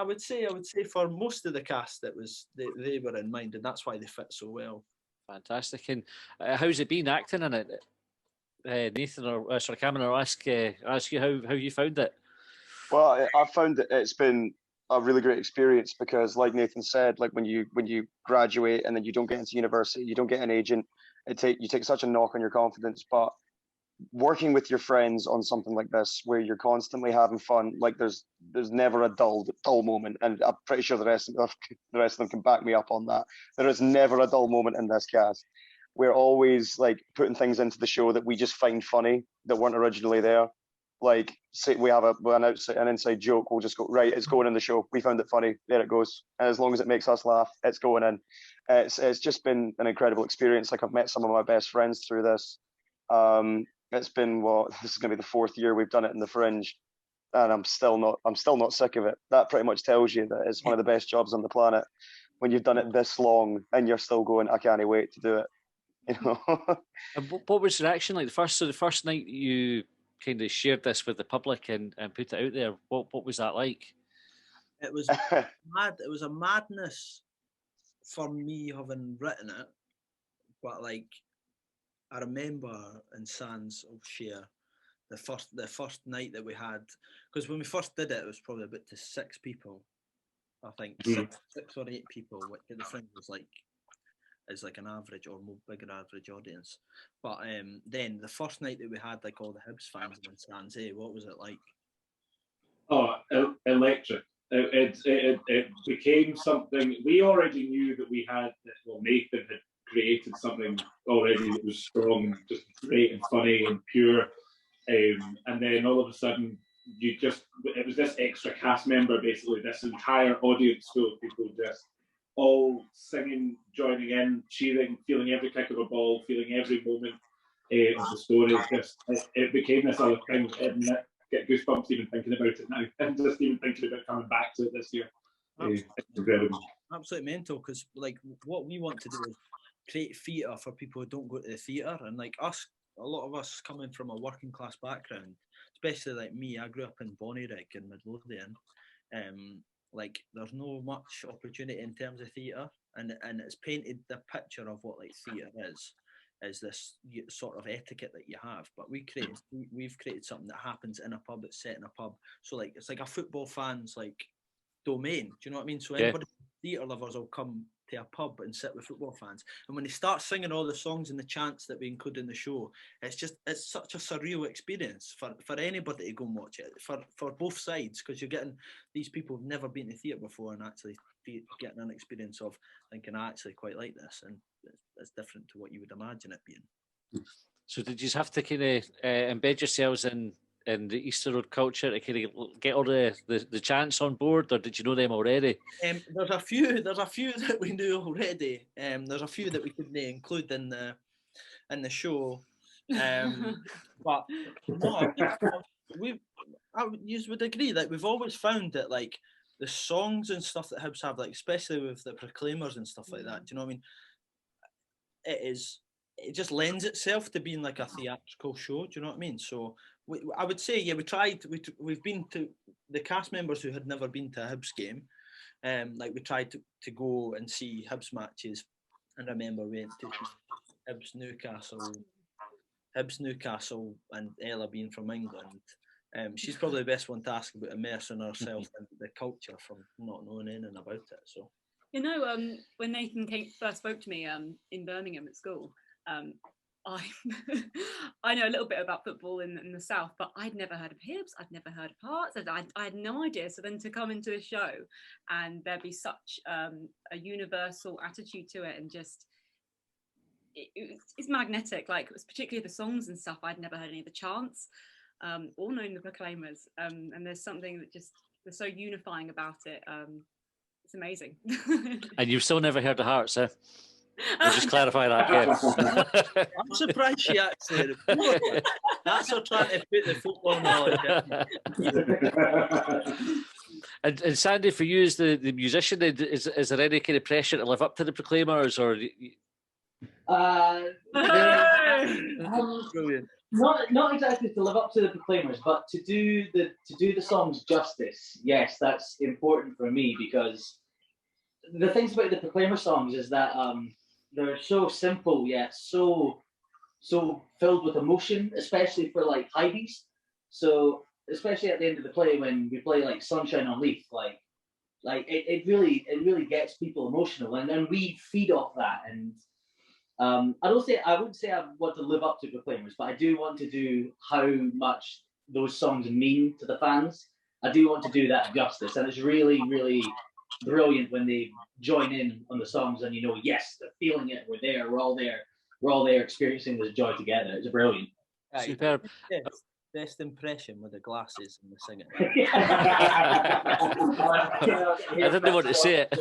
would say for most of the cast it was they were in mind, and that's why they fit so well. Fantastic. And how's it been acting in it? Nathan or Cameron, I'll ask you how you found it. Well, I found that it's been a really great experience because, like Nathan said, like when you graduate and then you don't get into university, you don't get an agent. You take such a knock on your confidence, but working with your friends on something like this where you're constantly having fun, like there's never a dull moment, and I'm pretty sure the rest of them can back me up on that. There is never a dull moment in this cast. We're always like putting things into the show that we just find funny that weren't originally there. Like, say we have an inside joke, we'll just go, right, it's going in the show, we found it funny, there it goes, and as long as it makes us laugh, it's going in. It's just been an incredible experience. Like, I've met some of my best friends through this. It's been this is going to be the 4th year we've done it in the Fringe, and I'm still not sick of it. That pretty much tells you that it's one of the best jobs on the planet when you've done it this long and you're still going, I can't wait to do it. You know. And what was the reaction like the first night you kind of shared this with the public and put it out there? What was that like? It was mad. It was a madness for me having written it, but like, I remember in Sans of Share, the first night that we had, because when we first did it, it was probably about to 6 people, I think, 6 or 8 people, which at the Fringe was like, is like an average or more bigger average audience. But then the first night that we had like all the Hibs fans in Sans, what was it like? Oh, electric. It became something. We already knew that we had, well, Nathan had created something already that was strong and just great and funny and pure. And then all of a sudden, it was this extra cast member, basically, this entire audience full of people just all singing, joining in, cheering, feeling every kick of a ball, feeling every moment of the story. It became this other thing, and I get goosebumps even thinking about it now, and just even thinking about coming back to it this year. It's incredible. Absolutely mental, because like what we want to do is create theatre for people who don't go to the theatre, and like us, a lot of us coming from a working class background, especially like me, I grew up in Bonnyrigg in Midlothian. Like there's no much opportunity in terms of theatre, and it's painted the picture of what like theatre is this sort of etiquette that you have. But we've created something that happens in a pub, it's set in a pub, so like it's like a football fan's like domain. Do you know what I mean? So anybody, theatre lovers, will come to a pub and sit with football fans, and when they start singing all the songs and the chants that we include in the show, it's such a surreal experience for anybody to go and watch it, for both sides, because you're getting these people who've never been to theatre before and actually getting an experience of thinking, I actually quite like this, and it's different to what you would imagine it being. So did you have to kind of embed yourselves in the Easter Road culture to kind of get all the chants on board, or did you know them already? There's a few that we knew already. There's a few that we couldn't include in the show. But no, you would agree that we've always found that like the songs and stuff that Hibs have, like especially with the Proclaimers and stuff like that. Do you know what I mean? It just lends itself to being like a theatrical show. Do you know what I mean? So I would say, yeah, we tried. We've been to the cast members who had never been to a Hibs game. Like we tried to go and see Hibs matches, and I remember we went to Hibs Newcastle, and Ella being from England. She's probably the best one to ask about immersing herself in the culture from not knowing anything about it. So. You know, when Nathan first spoke to me in Birmingham at school, I know a little bit about football in the South, but I'd never heard of Hibs, I'd never heard of Hearts, I had no idea. So then to come into a show and there be such a universal attitude to it, and just it's magnetic. Like, it was particularly the songs and stuff. I'd never heard any of the chants, or known the Proclaimers, and there's something that just was so unifying about it. It's amazing. And you've still never heard of Hearts, eh? We'll just clarify that. Yeah. I'm surprised she actually. That's her trying to put the football knowledge in. And Sandy, for you as the musician, is there any kind of pressure to live up to the Proclaimers, or? Brilliant. Not exactly to live up to the Proclaimers, but to do the songs justice. Yes, that's important for me, because the things about the Proclaimer songs is that they're so simple yet so filled with emotion, especially for like Hibs. So especially at the end of the play, when we play like Sunshine on Leith, like it really gets people emotional, and we feed off that. And I wouldn't say I want to live up to Proclaimers, but I do want to do how much those songs mean to the fans. I do want to do that justice, and it's really, really brilliant when they join in on the songs, and yes, they're feeling it. We're there. We're all there experiencing this joy together. It's brilliant. Superb. Best impression with the glasses and the singing. I didn't want to say it.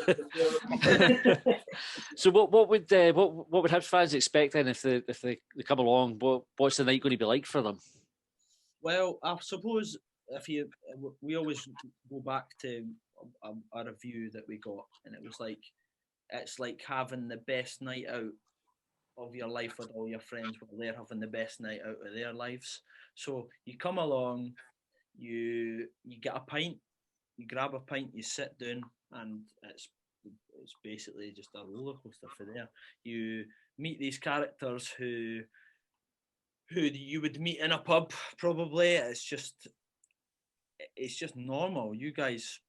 So what would Hibs fans expect then if they come along? What's the night going to be like for them? Well, I suppose we always go back to a review that we got, and it was like, it's like having the best night out of your life with all your friends while they're having the best night out of their lives. So you come along, you get a pint, you grab a pint, you sit down, and it's basically just a roller coaster for there. You meet these characters who you would meet in a pub probably. It's just normal. You guys,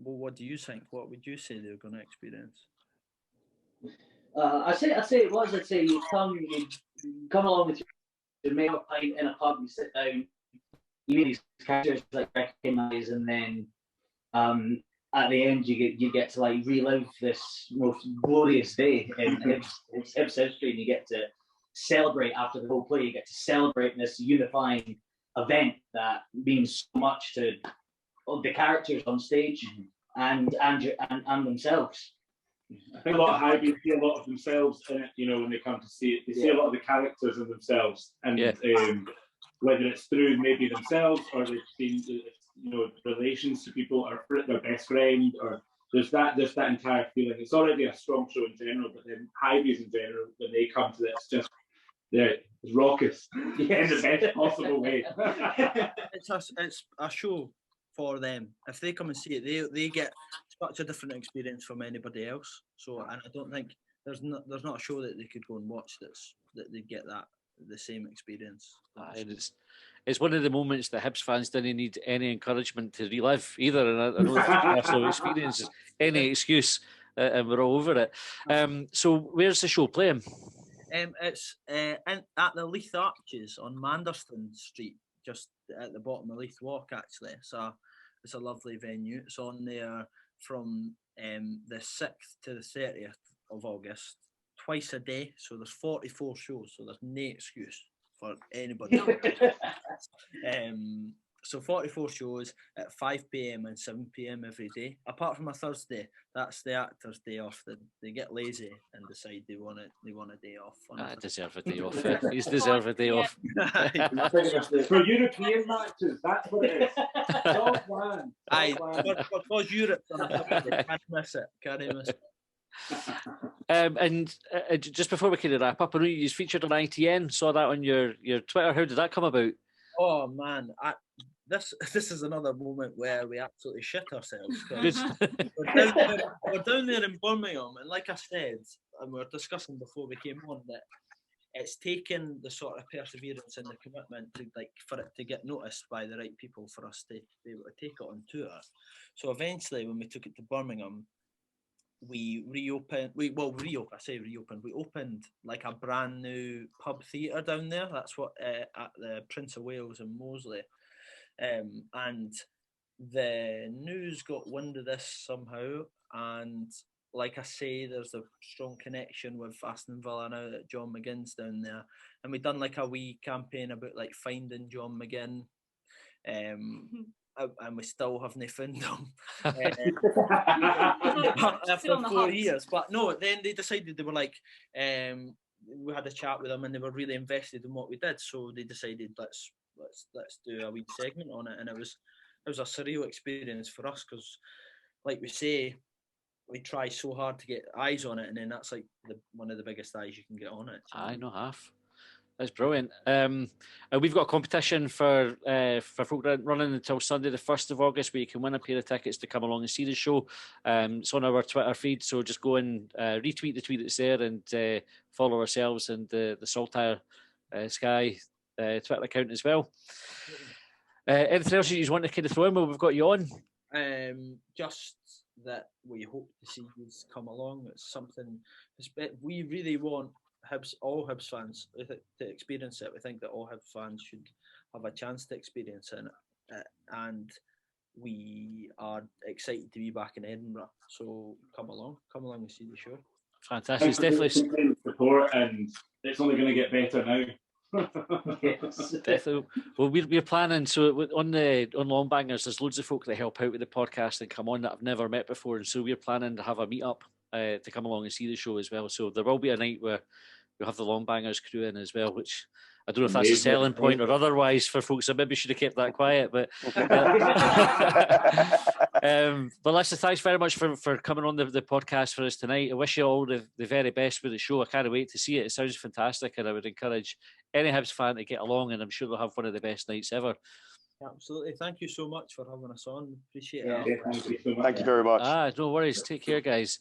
well, what do you think? What would you say they're going to experience? I'd say it was. I'd say you come along with your mate, a pint in a pub, you sit down, you meet these characters like recognise, and then at the end you get to like relive this most glorious day in Hibs history, and you get to celebrate after the whole play. You get to celebrate this unifying event that means so much to the characters on stage and themselves. I think a lot of Hibs see a lot of themselves in it, when they come to see it. They see a lot of the characters in themselves, and whether it's through maybe themselves, or they've seen, relations to people, or their best friend, or there's that entire feeling. It's already a strong show in general, but then Hibs in general, when they come to it, it's just it's raucous in the best possible way. It's a show for them. If they come and see it, they get such a different experience from anybody else. So, and I don't think there's not a show that they could go and watch that they get the same experience. It's one of the moments that Hibs fans didn't need any encouragement to relive either, and I know personal experience, any excuse, and we're all over it. So where's the show playing? It's at the Leith Arches on Manderston Street, just at the bottom of Leith Walk. Actually, it's a lovely venue. It's on there from the 6th to the 30th of August, twice a day. So there's 44 shows. So there's no excuse for anybody. So 44 shows at 5 p.m. and 7 p.m. every day. Apart from a Thursday, that's the actors' day off. They get lazy and decide they want a day off. I deserve a day off. He's deserve a day off. For European matches, that's what it is. Top man. Because Europe, can't miss it. And just before we kind of wrap up, I know you featured on ITN. Saw that on your Twitter. How did that come about? Oh man, this is another moment where we absolutely shit ourselves. We're down there in Birmingham, and like I said, and we were discussing before we came on, that it's taken the sort of perseverance and the commitment to for it to get noticed by the right people for us to be able to take it on tour. So eventually, when we took it to Birmingham, we opened like a brand new pub theatre down there. That's what at the Prince of Wales in Moseley, and the news got wind of this somehow, and like I say, there's a strong connection with Aston Villa now that John McGinn's down there, and we done like a wee campaign about like finding John McGinn, and we still haven't found them after 4 years. But no, then they decided, they were like, we had a chat with them and they were really invested in what we did, so they decided let's do a wee segment on it, and it was a surreal experience for us, because like we say, we try so hard to get eyes on it, and then that's like one of the biggest eyes you can get on it. I know half. That's brilliant. And we've got a competition for folk running until Sunday, the 1st of August, where you can win a pair of tickets to come along and see the show. It's on our Twitter feed, so just go and retweet the tweet that's there, and follow ourselves and the Saltire Sky Twitter account as well. Anything else you just want to kind of throw in while we've got you on? Just that we hope to see you come along. It's something we really want all Hibs fans to experience it. We think that all Hibs fans should have a chance to experience it, and we are excited to be back in Edinburgh. So come along and see the show. Fantastic. It's definitely support, and it's only going to get better now. Yes, definitely. Well, we're planning, so on Longbangers, there's loads of folk that help out with the podcast and come on that I've never met before, and so we're planning to have a meet up to come along and see the show as well. So there will be a night where we'll have the Longbangers crew in as well, which I don't know if that's a selling point or otherwise for folks. I maybe should have kept that quiet, but listen, thanks very much for coming on the podcast for us tonight. I wish you all the very best with the show. I can't wait to see it. It sounds fantastic, and I would encourage any Hibs fan to get along, and I'm sure they'll have one of the best nights ever. Absolutely. Thank you so much for having us on. Appreciate it. Yeah, thank you so much. Thank you very much. No worries. Take care, guys.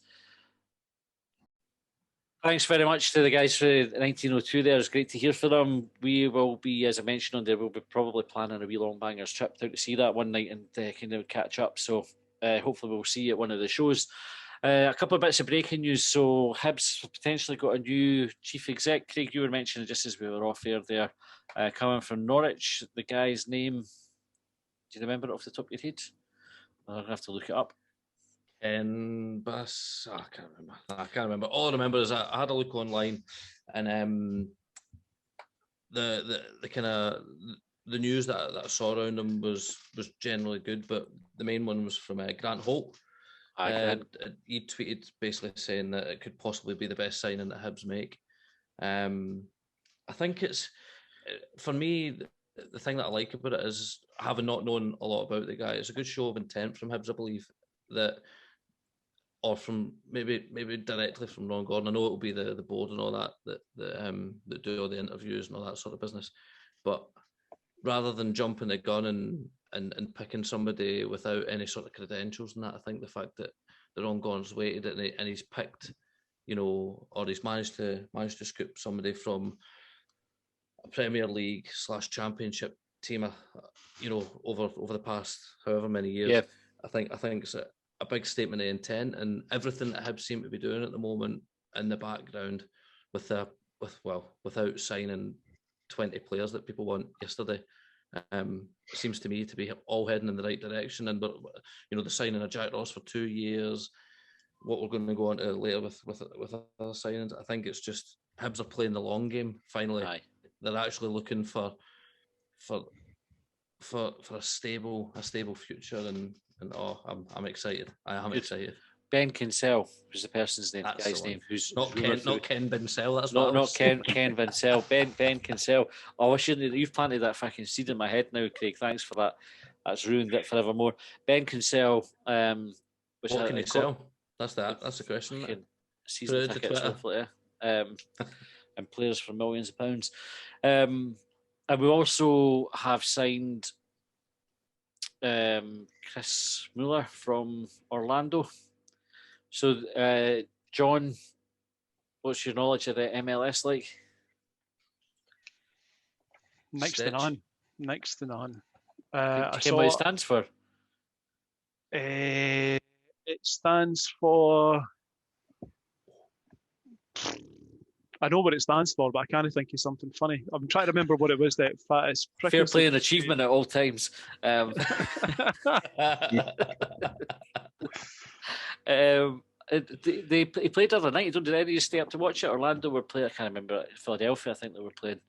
Thanks very much to the guys for 1902 there. It's great to hear from them. We will be, as I mentioned on there, we'll be probably planning a wee Longbangers trip out to see that one night and kind of catch up. So hopefully we'll see you at one of the shows. A couple of bits of breaking news. So Hibs potentially got a new chief exec. Craig, you were mentioning just as we were off air there, coming from Norwich. The guy's name, do you remember it off the top of your head? I'm going to have to look it up. Bass, I can't remember. All I remember is I had a look online, and the kind of the news that I saw around him was generally good, but the main one was from Grant Holt. He tweeted basically saying that it could possibly be the best signing that Hibs make. I think it's, for me, the thing that I like about it is, having not known a lot about the guy, it's a good show of intent from Hibs, I believe, or from maybe directly from Ron Gordon. I know it'll be the board and all that do all the interviews and all that sort of business, but rather than jumping the gun and picking somebody without any sort of credentials and that, I think the fact that Ron Gordon's waited and he's picked, or he's managed to scoop somebody from a Premier League / Championship team, over the past however many years. Yeah. I think it's a big statement of intent, and everything that Hibs seem to be doing at the moment in the background, without signing 20 players that people want yesterday, seems to me to be all heading in the right direction. And the signing of Jack Ross for 2 years, what we're going to go on to later with other signings, I think it's just Hibs are playing the long game finally. Aye. they're actually looking for a stable future, and I'm excited. I am excited. Ben Kinsell was the person's name, That's the guy's the one. name, who's Not Ken Binsell. That's not what I was saying. Ken Vincell. Ben Kinsell. Oh, I shouldn't. You've planted that fucking seed in my head now, Craig. Thanks for that. That's ruined it forevermore. Ben Kinsell. Which What can you sell? That's the question. Isn't it? Season Put it to tickets, Twitter. hopefully, and players for millions of pounds. And we also have signed Chris Mueller from Orlando. So, John, what's your knowledge of the MLS like? Next to Stitch. none. Next to none. Do I you know what it saw. stands for? It stands for. I know what it stands for, but I can't think of something funny. I'm trying to remember what it was that Fatis. Fair play and achievement at all times. He played the other night. Did any of you stay up to watch it? Orlando were playing. I can't remember. Philadelphia, I think they were playing.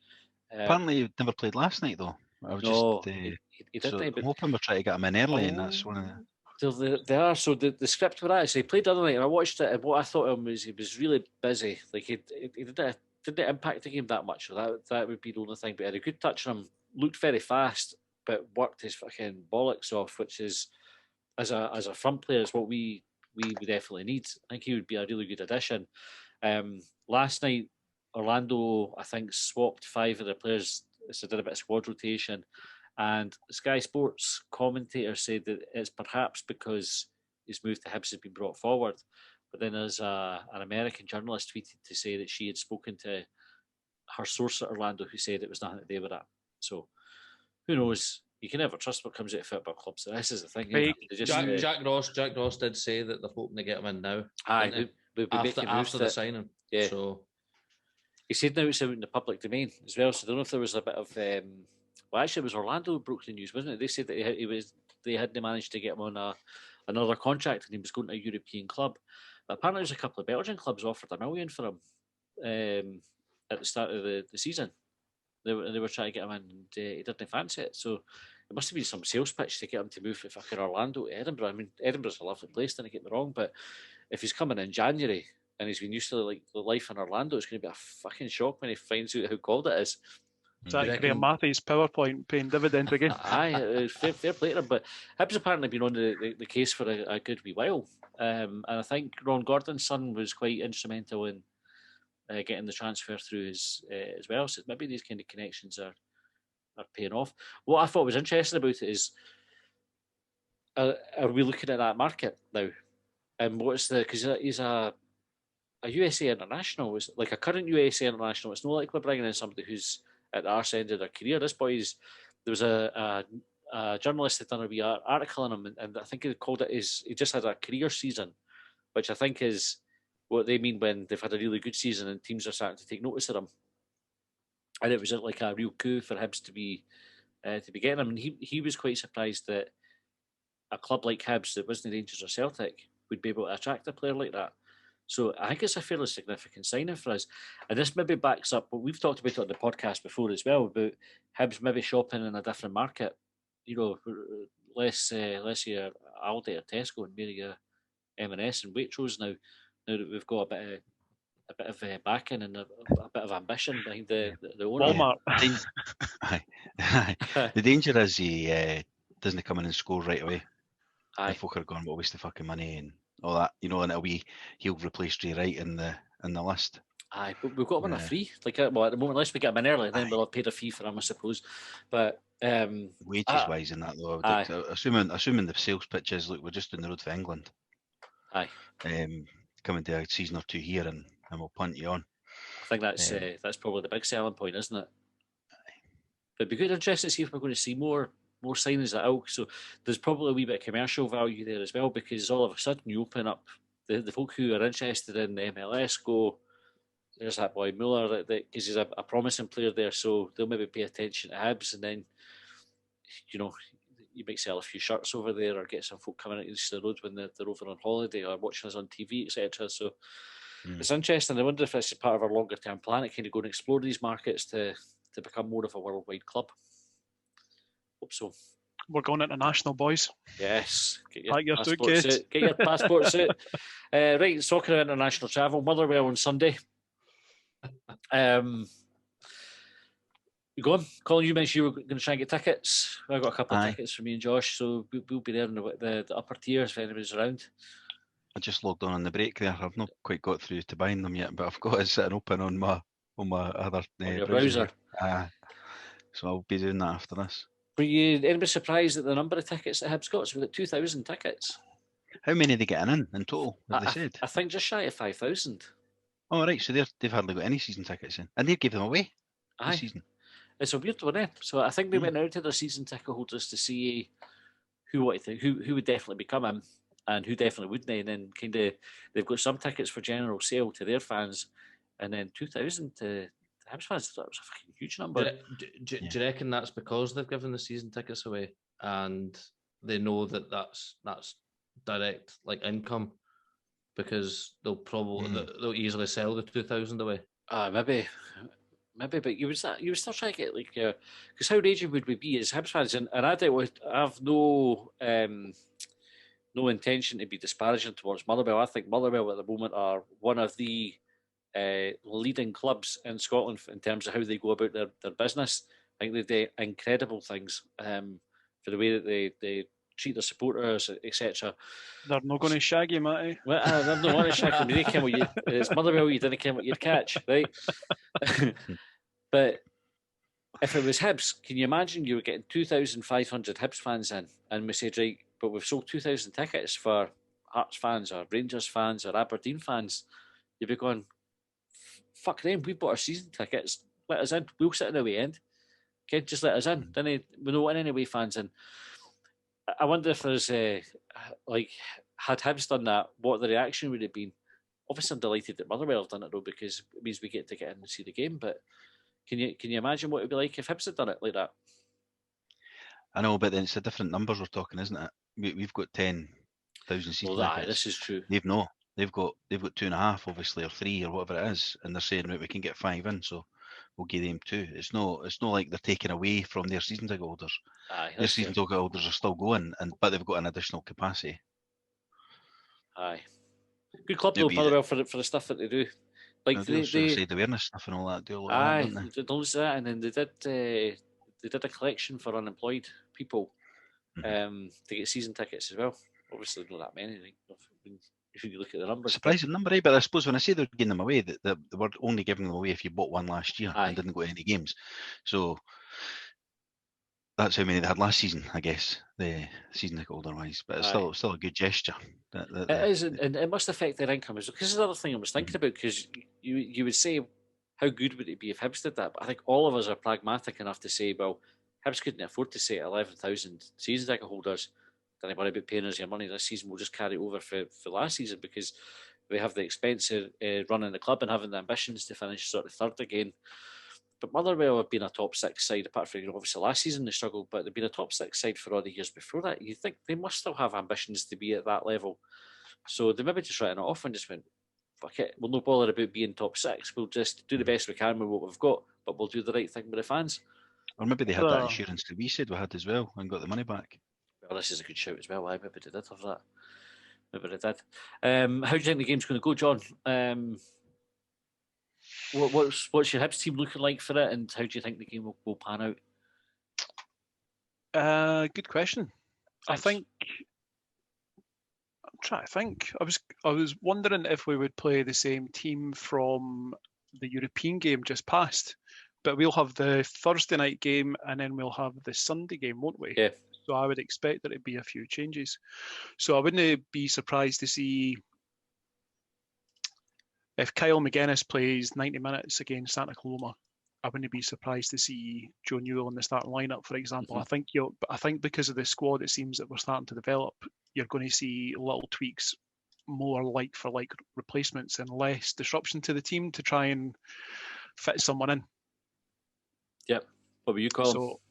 Apparently, you never played last night though. I was No, just. he So didn't. I'm hoping we're trying to get him in early, and that's one of the. They are. So the script for that is he played the other night, and I watched it. And what I thought of him was he was really busy. Like he didn't impact the game that much. So that would be the only thing. But he had a good touch on him. Looked very fast, but worked his fucking bollocks off, which is as a front player is what we definitely need. I think he would be a really good addition. Last night, Orlando, I think, swapped 5 of the players. So did a bit of squad rotation. And Sky Sports commentator said that it's perhaps because his move to Hibs has been brought forward. But then there's an American journalist tweeted to say that she had spoken to her source at Orlando who said it was nothing to do with that. So who knows? You can never trust what comes out of football clubs. So this is the thing. Jack Ross did say that they're hoping to get him in now. Aye, after the signing. Yeah. So he said now it's out in the public domain as well. So I don't know if there was a bit of. Well, actually, it was Orlando who broke the news, wasn't it? They said that they hadn't managed to get him on another contract, and he was going to a European club. But apparently, there's a couple of Belgian clubs offered $1 million for him at the start of the season. They were trying to get him in, and he didn't fancy it. So it must have been some sales pitch to get him to move from fucking Orlando to Edinburgh. I mean, Edinburgh's a lovely place, don't get me wrong, but if he's coming in January and he's been used to like the life in Orlando, it's going to be a fucking shock when he finds out how cold it is. Is that Graham Matthews' PowerPoint paying dividends again? Aye, fair play to him. But Hibs apparently been on the case for a good wee while. And I think Ron Gordon's son was quite instrumental in getting the transfer through as well. So maybe these kind of connections are paying off. What I thought was interesting about it is, are we looking at that market now? And what's because he's a USA international, is like a current USA international. It's not like we're bringing in somebody who's at the arse end of their career. This boy's, there was a journalist that done a wee article on him, and I think he called it he just had a career season, which I think is what they mean when they've had a really good season and teams are starting to take notice of them. And it was like a real coup for Hibs to be getting him. And he was quite surprised that a club like Hibs that wasn't the Rangers or Celtic would be able to attract a player like that. So I think it's a fairly significant signing for us. And this maybe backs up what we've talked about it on the podcast before as well, about Hibs maybe shopping in a different market. You know, less your Aldi or Tesco and maybe your M&S and Waitrose now that we've got a bit of backing and a bit of ambition behind the owner. Walmart. The danger is he doesn't come in and score right away. Aye. And folk are going, what a waste of fucking money and all that, you know, and he'll replace Drey Wright in the list. Aye, but we've got him on a free. Like, well, at the moment, unless we get him in early, then we'll have paid a fee for him, I suppose. But wages wise in that though, assuming the sales pitch is, look, we're just down the road for England. Aye. Coming to a season or two here and we'll punt you on. I think that's probably the big selling point, isn't it? But it'd be good, interesting to see if we're going to see more signings at Elk. So there's probably a wee bit of commercial value there as well, because all of a sudden you open up the folk who are interested in the MLS go, there's that boy Mueller, because he's a promising player there, so they'll maybe pay attention to Hibs, and then, you know, you might sell a few shirts over there or get some folk coming out into the road when they're over on holiday or watching us on TV, etc. So it's interesting. I wonder if this is part of our longer term plan, to kind of go and explore these markets to to become more of a worldwide club. Hope so. We're going international, boys. Yes. Get your Pack your passports suitcase. out. Get your passports out. Right, talking about international travel, Motherwell on Sunday. You go on. Colin, you mentioned you were going to try and get tickets. I got a couple of Aye. tickets for me and Josh, so we'll be there in the upper tiers if anybody's around. I just logged on the break there. I've not quite got through to buying them yet, but I've got it sitting open on my other On your browser. browser. So I'll be doing that after this. Were you anybody surprised at the number of tickets that Hibs got? So we got 2,000 tickets. How many are they getting in total? Have they said? I think just shy of 5,000. Oh right, so they've hardly got any season tickets in, and they gave them away Aye. this season. It's a weird one, eh? So I think they went out to their season ticket holders to see who would definitely be coming and who definitely wouldn't, and then kind of they've got some tickets for general sale to their fans, and then 2,000 to Hibs fans. That was a fucking huge number. Do you reckon that's because they've given the season tickets away and they know that that's direct like income, because they'll easily sell the 2,000 away? Maybe, but you would still try to get like, because how raging would we be as Hibs fans? And I have no intention to be disparaging towards Motherwell. I think Motherwell at the moment are one of the leading clubs in Scotland in terms of how they go about their business. I think they do incredible things for the way that they treat their supporters, etc. They're not going to shag you, Matty. Well, I'm not want to shag them. It's Motherwell. You didn't care what you'd catch, right? But if it was Hibs, can you imagine you were getting 2,500 Hibs fans in, and we said, right, but we've sold 2,000 tickets for Hearts fans or Rangers fans or Aberdeen fans. You'd be going, fuck them, we've bought our season tickets, let us in, we'll sit in the away end. Okay, just let us in. Then we don't want any away fans in. I wonder if there's had Hibs done that, what the reaction would have been. Obviously, I'm delighted that Motherwell have done it though, because it means we get to get in and see the game. But can you imagine what it would be like if Hibs had done it like that? I know, but then it's a different numbers we're talking, isn't it? We've got 10,000 season tickets. This is true. They've got 2.5, obviously, or 3, or whatever it is, and they're saying, right, we can get 5 in, so we'll give them 2. It's not like they're taking away from their season ticket holders. Their season ticket holders are still going, but they've got an additional capacity. Aye, good club though, Motherwell, for the stuff that they do. Like they suicide awareness stuff and all that. Do a lot of that, don't they? That, and then they did a collection for unemployed people to get season tickets as well. Obviously, not that many. If you look at the numbers, surprising number, eh? But I suppose when I say they're giving them away, they were only giving them away if you bought one last year and didn't go to any games. So that's how many they had last season, I guess, the season ticket holder wise. But it's still a good gesture. It is, and it must affect their income as well. Because this is another thing I was thinking about. Because you would say, how good would it be if Hibs did that? But I think all of us are pragmatic enough to say, well, Hibs couldn't afford to say 11,000 season ticket holders. Don't worry about paying us your money this season. We'll just carry it over for last season, because we have the expense of running the club and having the ambitions to finish sort of third again. But Motherwell have been a top 6 side, apart from obviously last season they struggled, but they've been a top 6 side for all the years before that. You think they must still have ambitions to be at that level. So they maybe just written it off and just went, fuck it, we'll not bother about being top 6. We'll just do the best we can with what we've got, but we'll do the right thing with the fans. Or maybe they had that insurance that we said we had as well and got the money back. Well, this is a good shout as well. Maybe they did have that. Maybe they did. How do you think the game's going to go, John? What's your Hibs team looking like for it, and how do you think the game will pan out? Good question. Thanks. I'm trying to think. I was wondering if we would play the same team from the European game just past, but we'll have the Thursday night game and then we'll have the Sunday game, won't we? Yeah. So I would expect there to be a few changes. So I wouldn't be surprised to see if Kyle Magennis plays 90 minutes against Santa Coloma. I wouldn't be surprised to see Joe Newell in the starting lineup, for example. Mm-hmm. I think because of the squad, it seems that we're starting to develop. You're going to see little tweaks, more like for like replacements, and less disruption to the team to try and fit someone in. Yep. What were you calling? So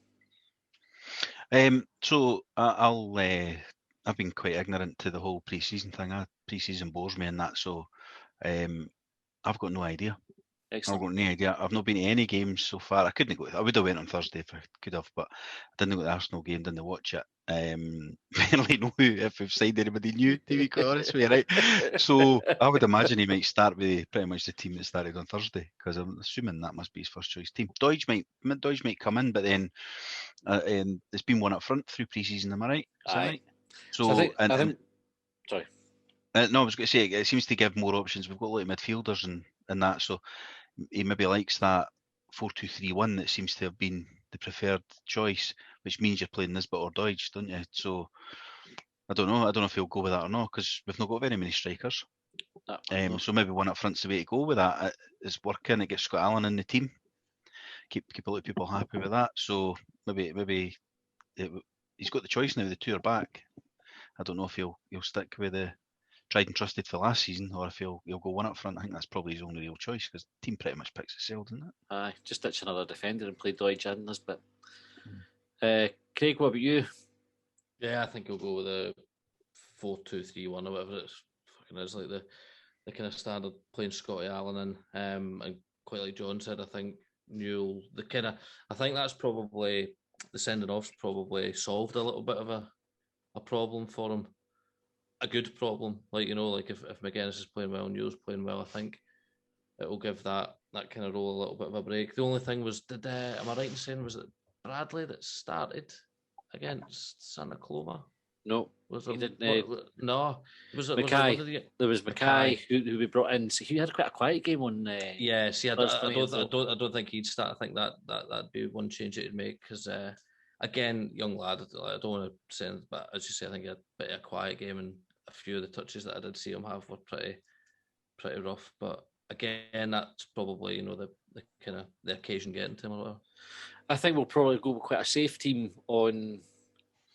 I've been quite ignorant to the whole pre-season thing. Pre-season bores me and that, so I've got no idea. I've Excellent. got no idea. I've not been to any games so far. I couldn't go. I would have went on Thursday if I could have, but I didn't go to the Arsenal game. Didn't watch it. Barely know if we've signed anybody new. To be quite honest with you, right? So I would imagine he might start with pretty much the team that started on Thursday, because I'm assuming that must be his first choice team. Doige might come in, but then there's been one up front through pre-season. Am I right? Is that right? So I think. Sorry. no, I was going to say it seems to give more options. We've got a lot of midfielders and that, so he maybe likes that 4-2-3-1 that seems to have been the preferred choice, which means you're playing Nisbet or Doige, don't you? So I don't know. I don't know if he'll go with that or not, because we've not got very many strikers. No. So maybe one up front's the way to go with that. It's working. It gets Scott Allen in the team. Keep a lot of people happy with that. So maybe he's got the choice now. The two are back. I don't know if he'll stick with the tried and trusted for last season, or if he'll go one up front. I think that's probably his only real choice, because the team pretty much picks itself, doesn't it? Aye, just ditch another defender and play Doige in this bit. Craig, what about you? Yeah, I think he'll go with a 4-2-3-1 or whatever it's fucking is, like the kind of standard playing Scotty Allen in. And quite like John said, I think Newell, I think that's probably the sending off's probably solved a little bit of a problem for him. A good problem, like if Magennis is playing well, Newell's playing well, I think it will give that kind of role a little bit of a break. The only thing was, am I right in saying, was it Bradley that started against Santa Coloma? No, he didn't. No, Mackay. There was Mackay who we brought in. So he had quite a quiet game on. Yeah, see, I don't think he'd start. I think that'd be one change it'd make, because again, young lad. I don't want to say, but as you say, I think he had a bit of a quiet game, and a few of the touches that I did see him have were pretty rough. But again, that's probably the kind of the occasion getting to him a little. I think we'll probably go with quite a safe team on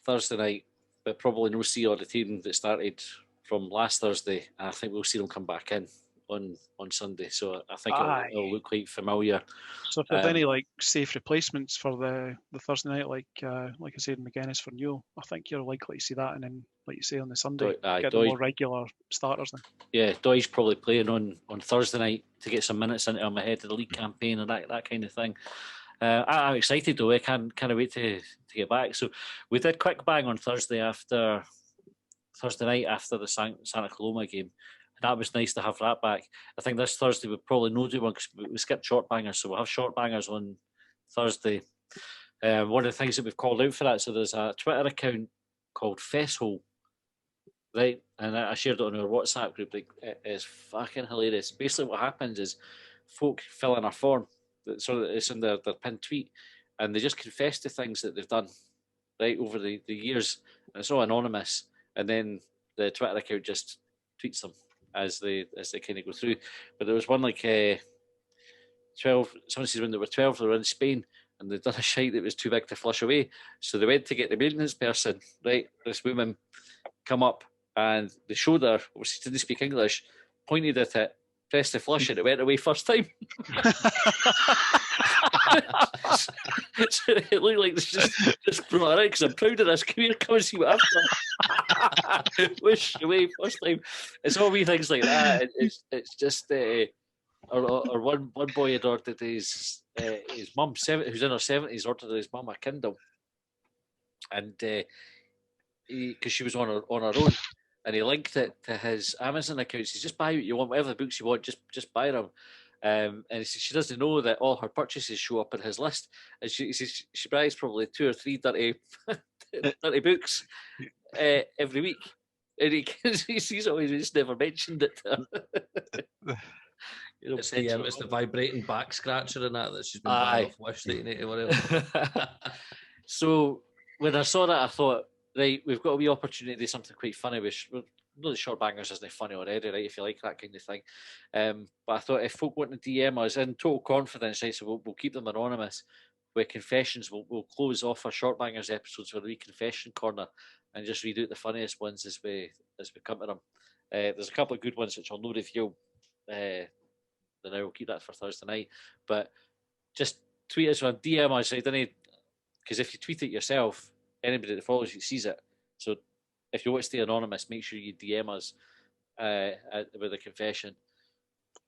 Thursday night, but probably no see all the team that started from last Thursday. And I think we'll see them come back in on Sunday. So I think it'll look quite familiar. So if there's any safe replacements for the Thursday night, like I said, Magennis for Newell, I think you're likely to see that, and then like you say on the Sunday, get the more regular starters then. Yeah, Doige probably playing on Thursday night to get some minutes into him ahead of the league campaign and that kind of thing. I'm excited though. I can't wait to get back. So we did quick bang on Thursday night after the Santa Coloma game. And that was nice to have that back. I think this Thursday we'll probably no do one, because we skipped short bangers, so we'll have short bangers on Thursday. One of the things that we've called out for that, so there's a Twitter account called Fesshole, right? And I shared it on our WhatsApp group. Like, it is fucking hilarious. Basically what happens is folk fill in a form, so that it's in their pinned tweet, and they just confess to things that they've done, right, over the years. And it's all anonymous, and then the Twitter account just tweets them as they kind of go through. But there was one 12. Someone says when they were 12, they were in Spain, and they'd done a shite that was too big to flush away. So they went to get the maintenance person, right? This woman come up, and they showed her, she didn't speak English, pointed at it, pressed the flush, and it went away first time. So it looked like just brought her in, because I'm proud of this. Come here, come and see what I've done. Wish away first time. It's all wee things like that. It's just or one boy had ordered his mum, who's in her 70s, ordered his mum a Kindle, and because she was on her own, and he linked it to his Amazon account. He says, just buy what you want, whatever books you want, just buy them. And he says she doesn't know that all her purchases show up in his list, and he says she buys probably 2 or 3 dirty books every week. And he sees always, just never mentioned it to her. It's the vibrating back scratcher and that she's been buying off Wish that you need to worry about. So when I saw that, I thought, right, we've got a wee opportunity to do something quite funny. The short bangers isn't funny already, right? If you like that kind of thing, but I thought if folk want to DM us in total confidence, right, so we'll keep them anonymous with confessions. We'll close off our short bangers episodes with a wee confession corner and just read out the funniest ones as we come to them. There's a couple of good ones which I'll no reveal. Then I will keep that for Thursday night. But just tweet us or DM us, right? Because if you tweet it yourself, anybody that follows you sees it. So if you want to stay anonymous, make sure you DM us with a confession.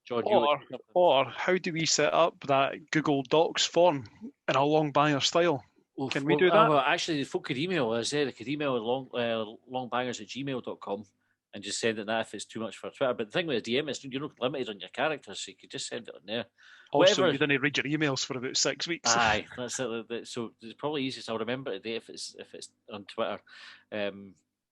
John, you Or, or how do we set up that Google Docs form in a Longbanger style? Can we do that? Well, actually, the folk could email us. They could email longbangers@gmail.com and just send it there if it's too much for Twitter. But the thing with the DM is you're not limited on your characters, so you could just send it on there. Also, Whatever. you didn't read your emails for about 6 weeks. Aye, that's it. So it's probably easiest. I'll remember today if it's on Twitter.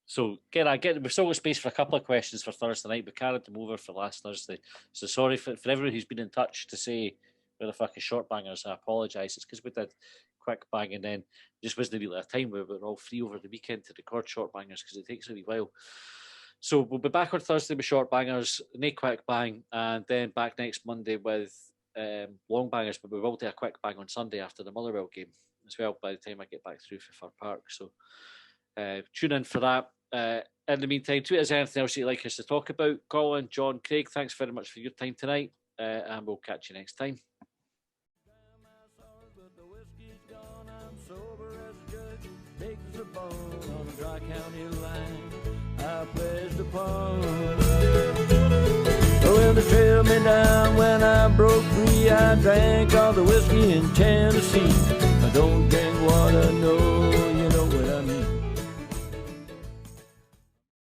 So we've still got space for a couple of questions for Thursday night. We carried them over for last Thursday. So sorry for everyone who's been in touch to say where the fuck is short bangers. I apologise. It's because we did quick bang and then just wasn't really a time where we were all free over the weekend to record short bangers because it takes a wee while. So we'll be back on Thursday with short bangers, no quick bang, and then back next Monday with long bangers. But we will do a quick bang on Sunday after the Motherwell game as well. By the time I get back through for Fir Park, so tune in for that. In the meantime, tweet us anything else you'd like us to talk about. Colin, John, Craig, thanks very much for your time tonight, and we'll catch you next time. On the Dry County line, I pledged upon. Well, they trailed me down when I broke free. I drank all the whiskey in Tennessee. I don't drink water, no.